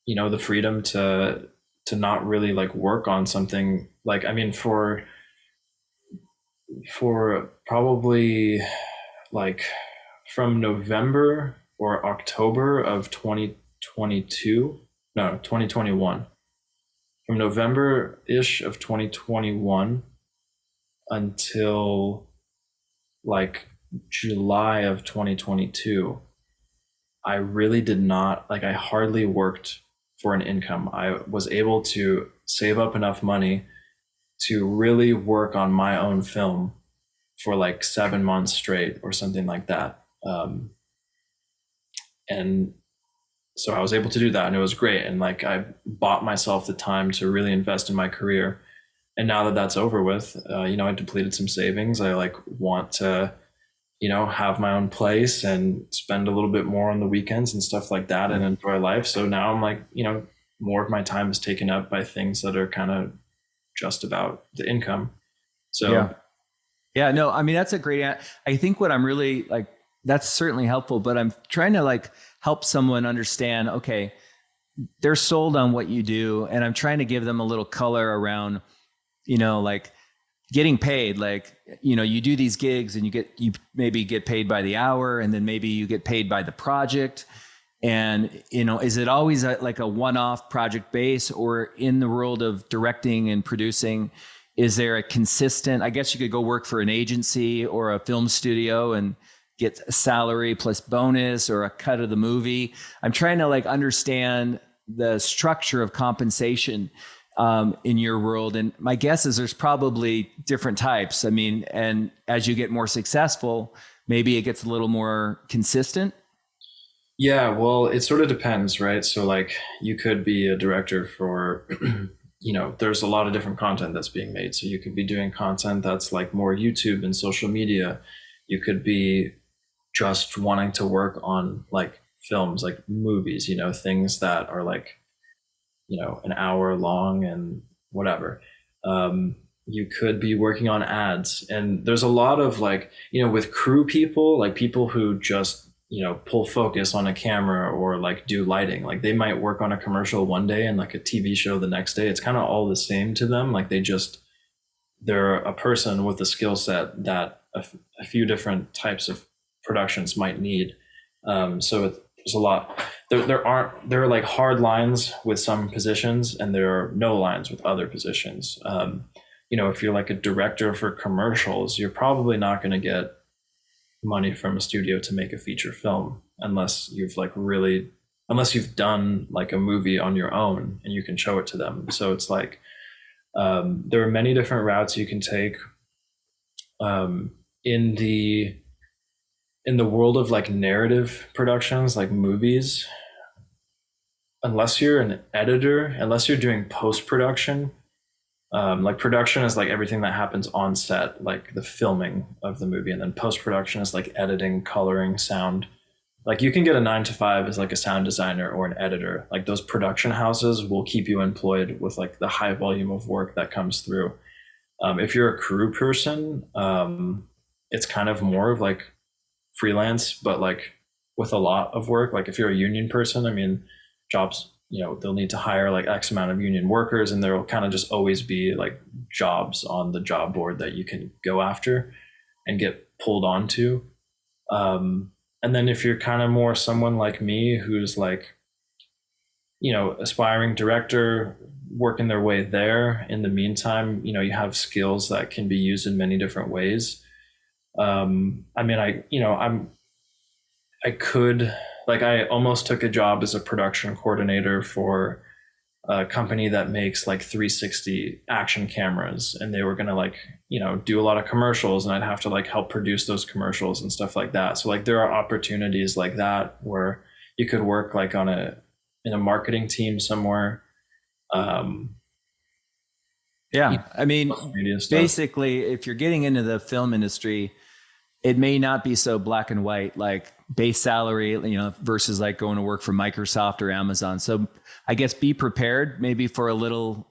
you know, the freedom to not really like work on something. Like, I mean, for probably like from November or October of 2021, from November-ish of 2021 until like July of 2022, I really did not, like I hardly worked for an income. I was able to save up enough money to really work on my own film for like 7 months straight or something like that. And so I was able to do that, and it was great. And like I bought myself the time to really invest in my career. And now that that's over with, you know, I depleted some savings. I like want to, you know, have my own place and spend a little bit more on the weekends and stuff like that and enjoy life. So now I'm like, you know, more of my time is taken up by things that are kind of just about the income. So yeah, no, I mean, that's a great, I think what I'm really like, that's certainly helpful, but I'm trying to like help someone understand, okay, they're sold on what you do. And I'm trying to give them a little color around, you know, like getting paid. Like, you know, you do these gigs and you maybe get paid by the hour, and then maybe you get paid by the project. And, you know, is it always like a one-off project base, or in the world of directing and producing, is there a consistent, I guess you could go work for an agency or a film studio and get a salary plus bonus or a cut of the movie. I'm trying to like understand the structure of compensation in your world. And my guess is there's probably different types. I mean, and as you get more successful, maybe it gets a little more consistent. yeah, well, it sort of depends, right? So like you could be a director for, you know, there's a lot of different content that's being made. So you could be doing content that's like more YouTube and social media. You could be just wanting to work on like films, like movies, you know, things that are like, you know, an hour long and whatever. You could be working on ads. And there's a lot of like, you know, with crew people, like people who just, you know, pull focus on a camera or like do lighting, like they might work on a commercial one day and like a TV show the next day. It's kind of all the same to them. Like they're a person with a skill set that a few different types of productions might need. So there's a lot. There are like hard lines with some positions, and there are no lines with other positions. You know, if you're like a director for commercials, you're probably not going to get money from a studio to make a feature film unless you've done like a movie on your own and you can show it to them. So it's like there are many different routes you can take. In the world of like narrative productions, like movies, unless you're an editor, unless you're doing post-production, like production is like everything that happens on set, like the filming of the movie, and then post-production is like editing, coloring, sound. Like you can get a 9 to 5 as like a sound designer or an editor. Like those production houses will keep you employed with like the high volume of work that comes through. If you're a crew person, it's kind of more of like freelance, but like with a lot of work. Like if you're a union person, I mean, jobs, you know, they'll need to hire like X amount of union workers, and there will kind of just always be like jobs on the job board that you can go after and get pulled onto. And then if you're kind of more someone like me who's like, you know, aspiring director, working their way there, in the meantime, you know, you have skills that can be used in many different ways. I mean, I could, like, I almost took a job as a production coordinator for a company that makes like 360 action cameras, and they were going to like, do a lot of commercials, and I'd have to like help produce those commercials and stuff like that. So like there are opportunities like that where you could work like in a marketing team somewhere. Yeah. I mean, Media stuff. basically, if you're getting into the film industry, it may not be so black and white, like base salary, versus like going to work for Microsoft or Amazon. So I guess be prepared maybe for a little,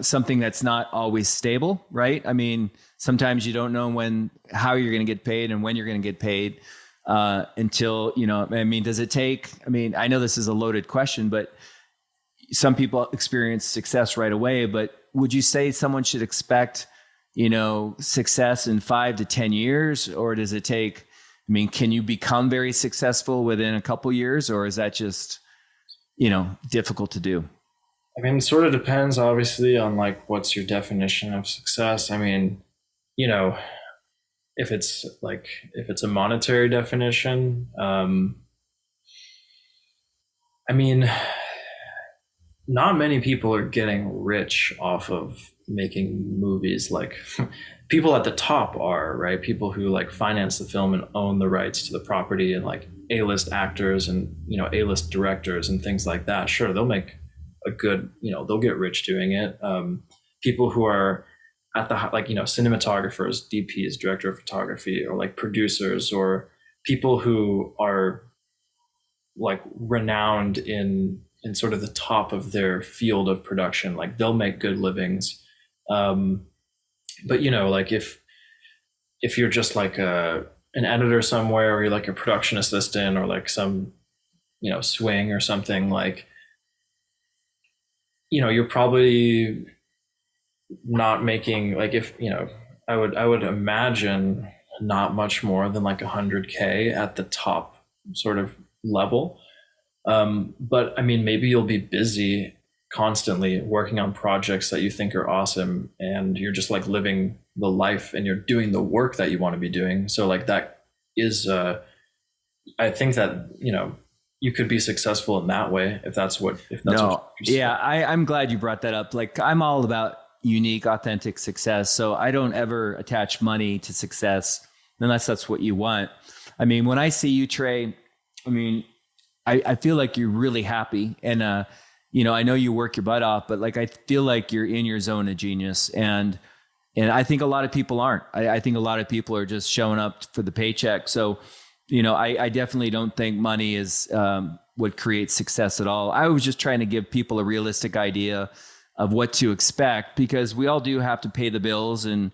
something that's not always stable, right? I mean, sometimes you don't know how you're going to get paid and when you're going to get paid until, does it take, I know this is a loaded question, but some people experience success right away, but would you say someone should expect, success in 5 to 10 years, or does it take, can you become very successful within a couple years, or is that just, difficult to do? It sort of depends, obviously, on like what's your definition of success. If it's a monetary definition, not many people are getting rich off of making movies. Like people at the top are, right? People who like finance the film and own the rights to the property, and like A-list actors and, A-list directors and things like that. Sure, they'll make a good, they'll get rich doing it. People who are at the, like, cinematographers, DPs, director of photography, or like producers, or people who are like renowned in sort of the top of their field of production, like they'll make good livings. But like if you're just like an editor somewhere, or you're like a production assistant, or like some swing or something, like you're probably not making, like, if I would imagine not much more than like 100K at the top sort of level. But maybe you'll be busy constantly working on projects that you think are awesome, and you're just like living the life, and you're doing the work that you want to be doing. So like that is, I think that, you could be successful in that way if that's what. I'm glad you brought that up. Like I'm all about unique, authentic success. So I don't ever attach money to success unless that's what you want. When I see you, Trey, I feel like you're really happy, and I know you work your butt off, but like I feel like you're in your zone of genius, and I think a lot of people aren't. I think a lot of people are just showing up for the paycheck. So, I definitely don't think money is what creates success at all. I was just trying to give people a realistic idea of what to expect, because we all do have to pay the bills, and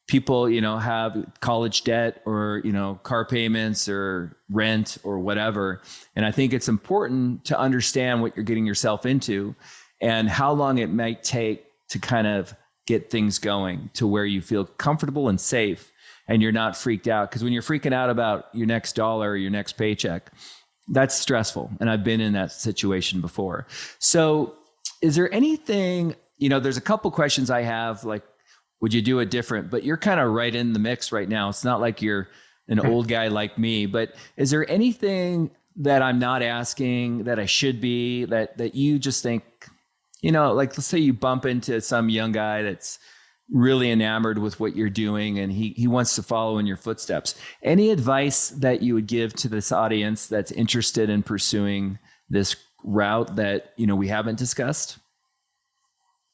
people, have college debt, or, car payments, or rent, or whatever. And I think it's important to understand what you're getting yourself into and how long it might take to kind of get things going to where you feel comfortable and safe, and you're not freaked out. Because when you're freaking out about your next dollar or your next paycheck, that's stressful. And I've been in that situation before. So is there anything, there's a couple questions I have, like, would you do it different? But you're kind of right in the mix right now. It's not like you're an old guy like me, but is there anything that I'm not asking that I should be, that you just think, like, let's say you bump into some young guy that's really enamored with what you're doing, and he wants to follow in your footsteps. Any advice that you would give to this audience that's interested in pursuing this route that, we haven't discussed?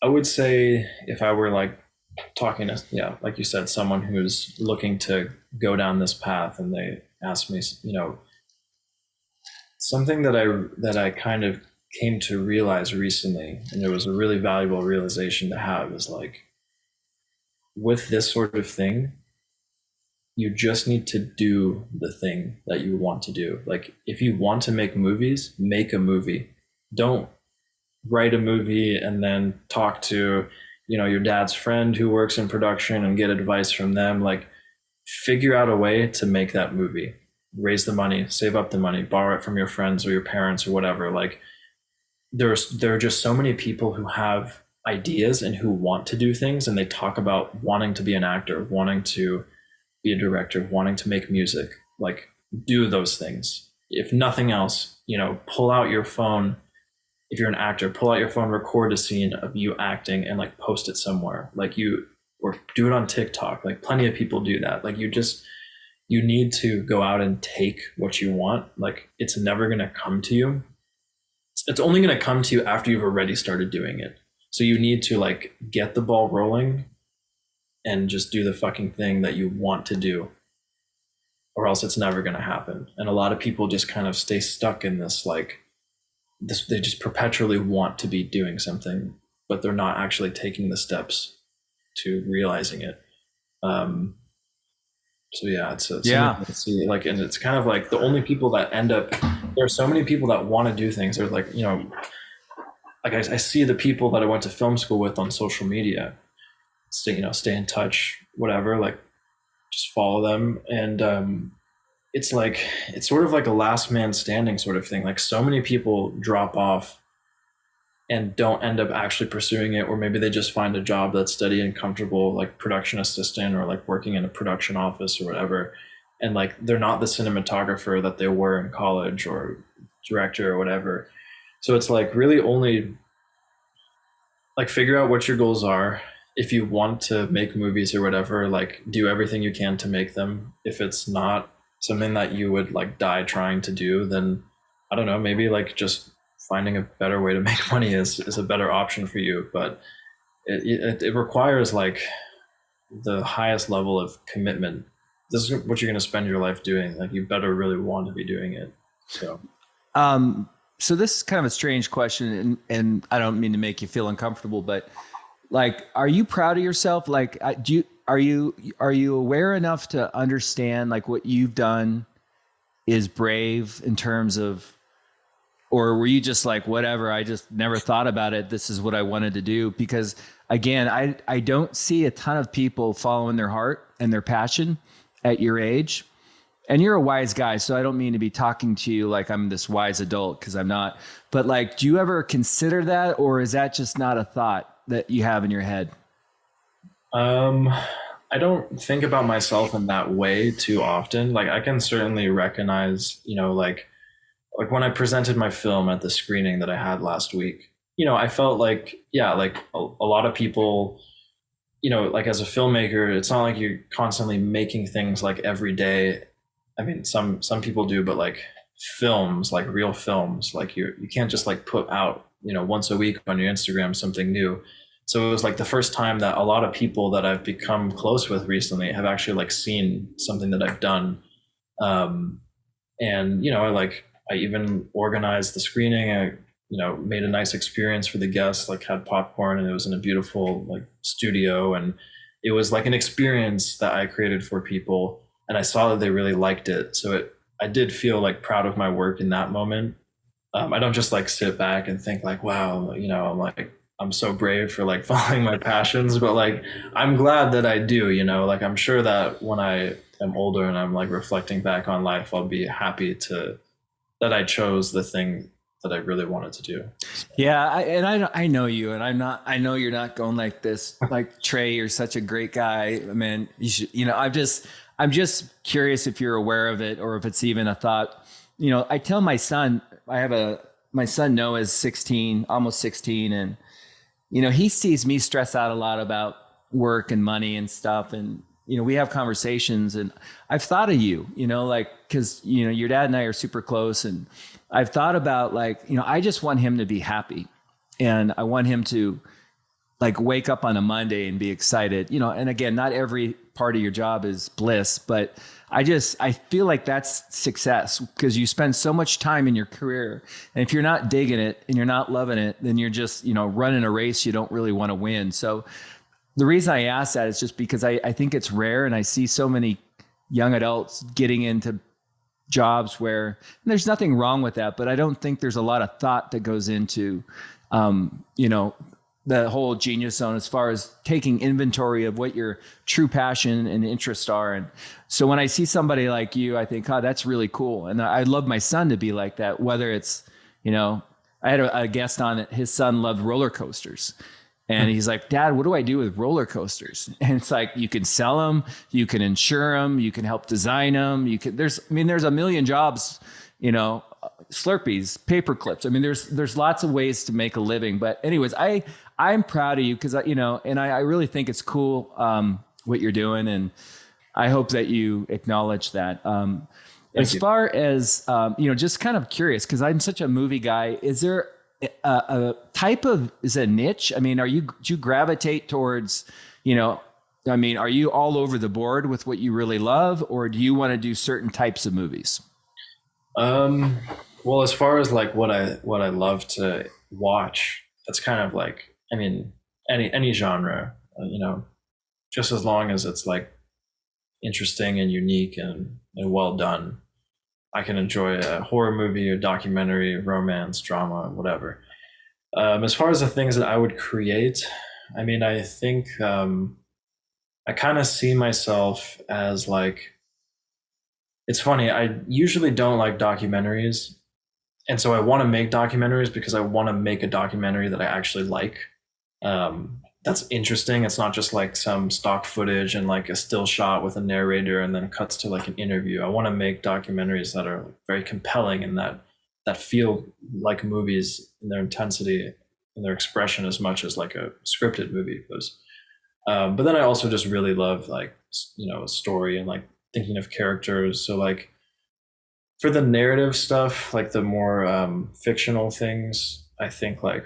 I would say, if I were like talking to, like you said, someone who's looking to go down this path, and they ask me, something that I kind of came to realize recently, and it was a really valuable realization to have, is like, with this sort of thing, you just need to do the thing that you want to do. Like, if you want to make movies, make a movie. Don't write a movie and then talk to, your dad's friend who works in production and get advice from them. Like, figure out a way to make that movie. Raise the money, save up the money, borrow it from your friends or your parents or whatever. Like, there are just so many people who have ideas and who want to do things, and they talk about wanting to be an actor, wanting to be a director, wanting to make music. like do those things. If nothing else, pull out your phone. If you're an actor, pull out your phone, record a scene of you acting and like post it somewhere, or do it on TikTok. Like plenty of people do that. Like you need to go out and take what you want. Like it's never going to come to you. It's only going to come to you after you've already started doing it. So you need to like get the ball rolling and just do the fucking thing that you want to do, or else it's never going to happen. And a lot of people just kind of stay stuck in this, they just perpetually want to be doing something, but they're not actually taking the steps to realizing it. So yeah, it's see, like, and it's kind of like the only people that end up, there are so many people that want to do things. There's like, like I see the people that I went to film school with on social media, stay in touch, whatever, like just follow them. And it's sort of like a last man standing sort of thing. Like so many people drop off and don't end up actually pursuing it, or maybe they just find a job that's steady and comfortable, like production assistant or like working in a production office or whatever. And like they're not the cinematographer that they were in college or director or whatever. So it's like really only like figure out what your goals are. If you want to make movies or whatever, like do everything you can to make them. If it's not something that you would like die trying to do, then I don't know, maybe like just finding a better way to make money is a better option for you. But it requires like the highest level of commitment. This is what you're going to spend your life doing. Like you better really want to be doing it. So this is kind of a strange question, and I don't mean to make you feel uncomfortable, but like, are you proud of yourself? Like, are you aware enough to understand like what you've done is brave in terms of, or were you just like, whatever, I just never thought about it, this is what I wanted to do? Because again, I don't see a ton of people following their heart and their passion at your age. And you're a wise guy, so I don't mean to be talking to you like I'm this wise adult, because I'm not. But like, do you ever consider that, or is that just not a thought that you have in your head? I don't think about myself in that way too often. Like I can certainly recognize, like when I presented my film at the screening that I had last week, I felt like, yeah, like a lot of people, like as a filmmaker, it's not like you're constantly making things like every day. I mean, some people do, but like films, like real films, like you can't just like put out, once a week on your Instagram something new. So it was like the first time that a lot of people that I've become close with recently have actually like seen something that I've done. And I even organized the screening. I made a nice experience for the guests, like had popcorn, and it was in a beautiful like studio, and it was like an experience that I created for people. And I saw that they really liked it. So I did feel like proud of my work in that moment. I don't just like sit back and think like, wow, I'm so brave for like following my passions, but like, I'm glad that I do, like, I'm sure that when I am older and I'm like reflecting back on life, I'll be happy that I chose the thing that I really wanted to do. Yeah. I know you, and I know you're not going like this, like, Trey, you're such a great guy, man. You should, I'm just curious if you're aware of it, or if it's even a thought. I tell my son, my son Noah is 16, almost 16. And, he sees me stress out a lot about work and money and stuff. And, we have conversations, and I've thought of you, cause your dad and I are super close, and I've thought about like, I just want him to be happy, and I want him to like wake up on a Monday and be excited, and again, not every part of your job is bliss, but I feel like that's success, because you spend so much time in your career. And if you're not digging it and you're not loving it, then you're just, running a race you don't really want to win. So the reason I ask that is just because I think it's rare, and I see so many young adults getting into jobs where, and there's nothing wrong with that, but I don't think there's a lot of thought that goes into, the whole genius zone, as far as taking inventory of what your true passion and interests are. And so when I see somebody like you, I think, oh, that's really cool. And I'd love my son to be like that, whether it's, I had a guest on it, his son loved roller coasters. And he's like, Dad, what do I do with roller coasters? And it's like, you can sell them, you can insure them, you can help design them. There's a million jobs, Slurpees, paper clips. I mean, there's lots of ways to make a living. But anyways, I'm proud of you because, and I really think it's cool what you're doing. And I hope that you acknowledge that. As far as, just kind of curious, because I'm such a movie guy, is there a type of, is a niche? I mean, do you gravitate towards, are you all over the board with what you really love, or do you want to do certain types of movies? Well, as far as like what I love to watch, that's kind of like, I mean, any genre, just as long as it's like interesting and unique and well done. I can enjoy a horror movie, a documentary, romance, drama, whatever. As far as the things that I would create, I mean, I think I kind of see myself as like, it's funny, I usually don't like documentaries. And so I want to make documentaries because I want to make a documentary that I actually like. That's interesting. It's not just like some stock footage and like a still shot with a narrator and then cuts to like an interview. I want to make documentaries that are very compelling and that feel like movies in their intensity and their expression as much as like a scripted movie does. But then I also just really love like, a story and like thinking of characters. So like for the narrative stuff, like the more fictional things, I think like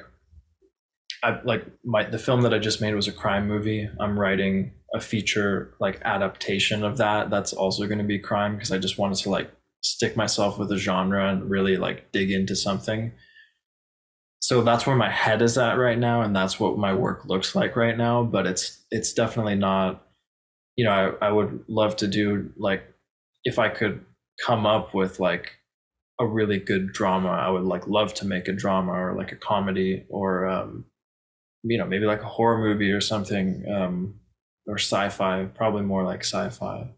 the film that I just made was a crime movie. I'm writing a feature like adaptation of that. That's also going to be crime because I just wanted to like stick myself with a genre and really like dig into something. So that's where my head is at right now, and that's what my work looks like right now. But it's definitely not. I would love to do like if I could come up with like a really good drama. I would like love to make a drama or like a comedy or maybe like a horror movie or something, or sci-fi, probably more like sci-fi.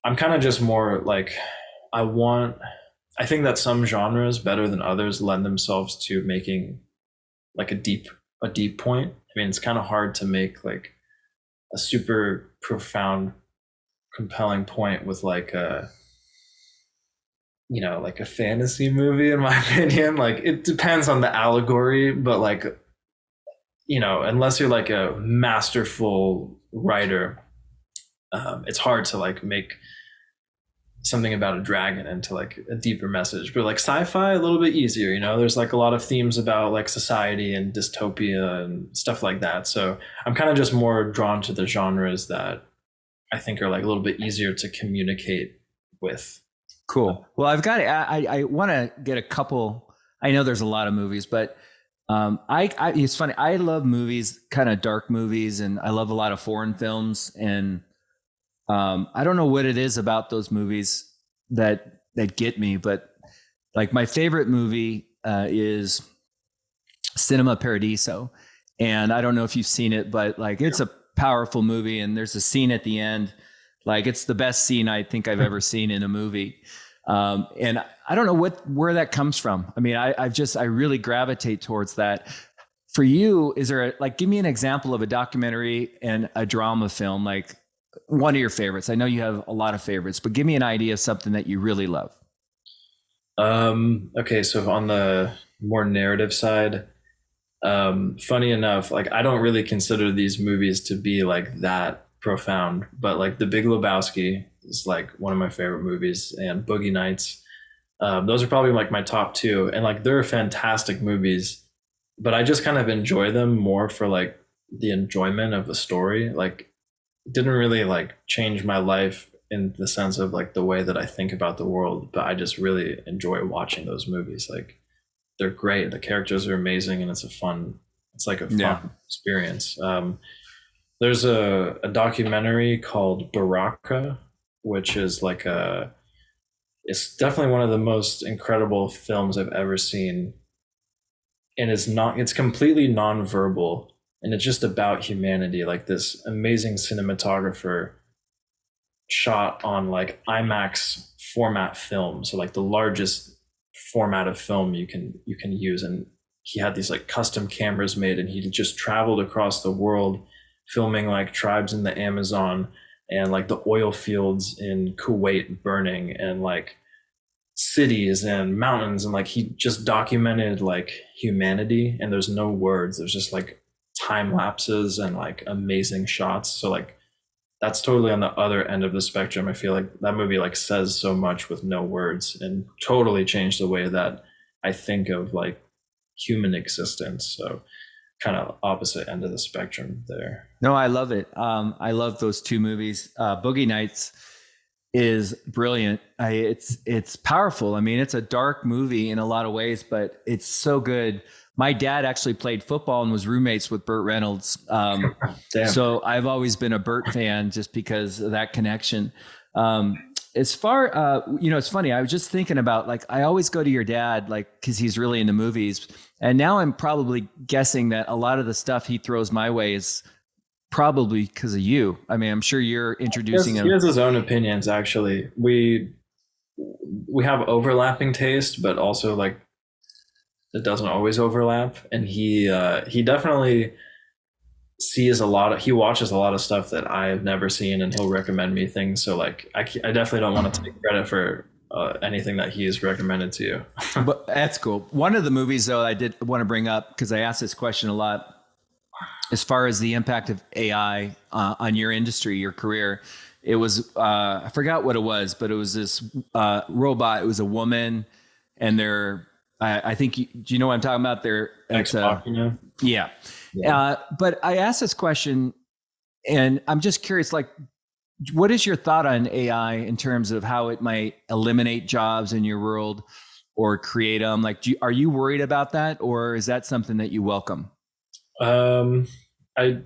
I'm kind of just more like, I think that some genres better than others lend themselves to making like a deep point. I mean, it's kind of hard to make like a super profound, compelling point with like like a fantasy movie, in my opinion. Like it depends on the allegory, but like, unless you're like a masterful writer, it's hard to like make something about a dragon into like a deeper message. But like sci-fi, a little bit easier, there's like a lot of themes about like society and dystopia and stuff like that. So I'm kind of just more drawn to the genres that I think are like a little bit easier to communicate with. Cool. Well, I want to get a couple, I know there's a lot of movies, but it's funny. I love movies, kind of dark movies, and I love a lot of foreign films. And I don't know what it is about those movies that get me, but like my favorite movie is Cinema Paradiso. And I don't know if you've seen it, but like it's a powerful movie. And there's a scene at the end, like it's the best scene I think I've ever seen in a movie. And I don't know where that comes from. I mean, I really gravitate towards that. For you, is there give me an example of a documentary and a drama film, like one of your favorites? I know you have a lot of favorites, but give me an idea of something that you really love. Okay. So on the more narrative side, funny enough, like I don't really consider these movies to be like that profound, but like The Big Lebowski is like one of my favorite movies, and Boogie Nights. Those are probably like my top two, and like they're fantastic movies, but I just kind of enjoy them more for like the enjoyment of the story. Like it didn't really like change my life in the sense of like the way that I think about the world, but I just really enjoy watching those movies. Like they're great. The characters are amazing, and it's like a fun experience. There's a documentary called Baraka, which is like it's definitely one of the most incredible films I've ever seen. And it's completely nonverbal, and it's just about humanity. Like this amazing cinematographer shot on like IMAX format film. So like the largest format of film you can use. And he had these like custom cameras made, and he just traveled across the world filming like tribes in the Amazon and like the oil fields in Kuwait burning and like cities and mountains, and like he just documented like humanity, and there's no words, there's just like time lapses and like amazing shots. So like that's totally on the other end of the spectrum. I feel like that movie like says so much with no words and totally changed the way that I think of like human existence. So kind of opposite end of the spectrum there. No, I love it. I love those two movies. Boogie Nights is brilliant. It's powerful. I mean, it's a dark movie in a lot of ways, but it's so good. My dad actually played football and was roommates with Burt Reynolds. So I've always been a Burt fan just because of that connection. As far, it's funny. I was just thinking about like, I always go to your dad, like, cause he's really into movies. And now I'm probably guessing that a lot of the stuff he throws my way is probably because of you. I mean, I'm sure you're introducing him. He has his own opinions, actually. We have overlapping taste, but also like it doesn't always overlap. And he definitely he watches a lot of stuff that I've never seen, and he'll recommend me things. So like, I definitely don't want to take credit for anything that he's recommended to you. But that's cool. One of the movies though, I did want to bring up, because I asked this question a lot, as far as the impact of AI on your industry, your career. It was, I forgot what it was, but it was this robot. It was a woman, and I think, do you know what I'm talking about? Yeah. But I asked this question, and I'm just curious, like, what is your thought on AI in terms of how it might eliminate jobs in your world or create them? Like, are you worried about that, or is that something that you welcome? I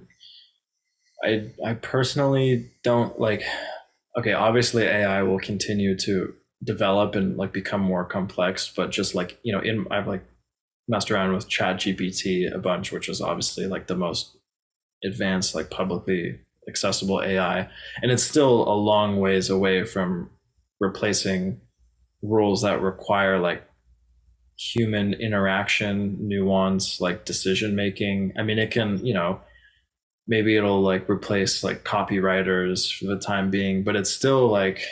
personally don't like, okay, obviously AI will continue to develop and like become more complex, but just like, I've like messed around with ChatGPT a bunch, which is obviously like the most advanced, like publicly accessible AI. And it's still a long ways away from replacing rules that require like human interaction, nuance, like decision making. I mean, it can, maybe it'll like replace like copywriters for the time being, but it's still like,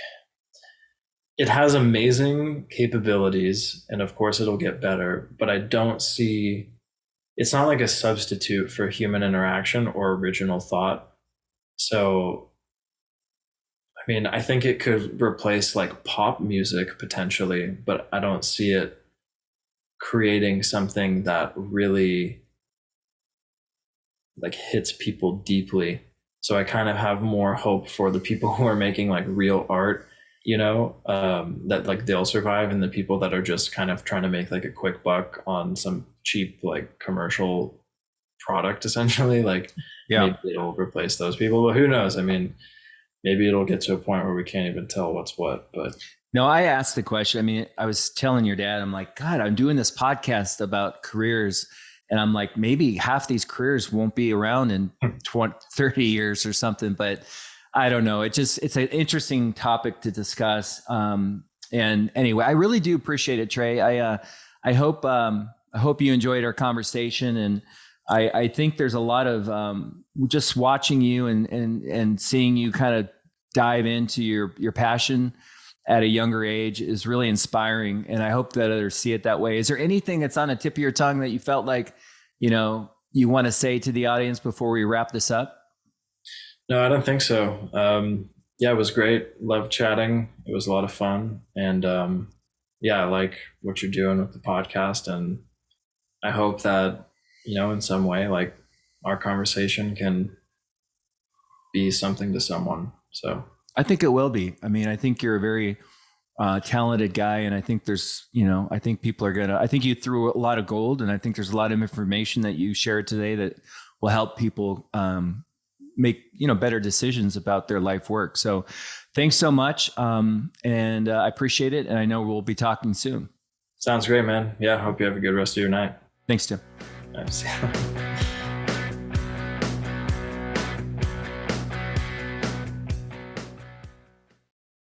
it has amazing capabilities, and of course it'll get better, but I don't see, it's not like a substitute for human interaction or original thought. So, I mean, I think it could replace like pop music potentially, but I don't see it creating something that really like hits people deeply. So I kind of have more hope for the people who are making like real art, that like they'll survive, and the people that are just kind of trying to make like a quick buck on some cheap like commercial product, essentially, like maybe it'll replace those people, but who knows? I mean, maybe it'll get to a point where we can't even tell what's what. But no, I asked the question. I mean, I was telling your dad, I'm like, God, I'm doing this podcast about careers, and I'm like, maybe half these careers won't be around in 20, 30 years or something, but I don't know. It's an interesting topic to discuss. And anyway, I really do appreciate it, Trey. I hope you enjoyed our conversation, and I think there's a lot of just watching you and seeing you kind of dive into your passion at a younger age is really inspiring. And I hope that others see it that way. Is there anything that's on the tip of your tongue that you felt like, you want to say to the audience before we wrap this up? No, I don't think so. Yeah, it was great. Loved chatting. It was a lot of fun. And I like what you're doing with the podcast. And I hope that, in some way, like our conversation can be something to someone. So I think it will be. I mean, I think you're a very talented guy. And I think there's, I think people are I think you threw a lot of gold, and I think there's a lot of information that you shared today that will help people make, better decisions about their life work. So thanks so much. And I appreciate it. And I know we'll be talking soon. Sounds great, man. Yeah. Hope you have a good rest of your night. Thanks, Tim. Nice.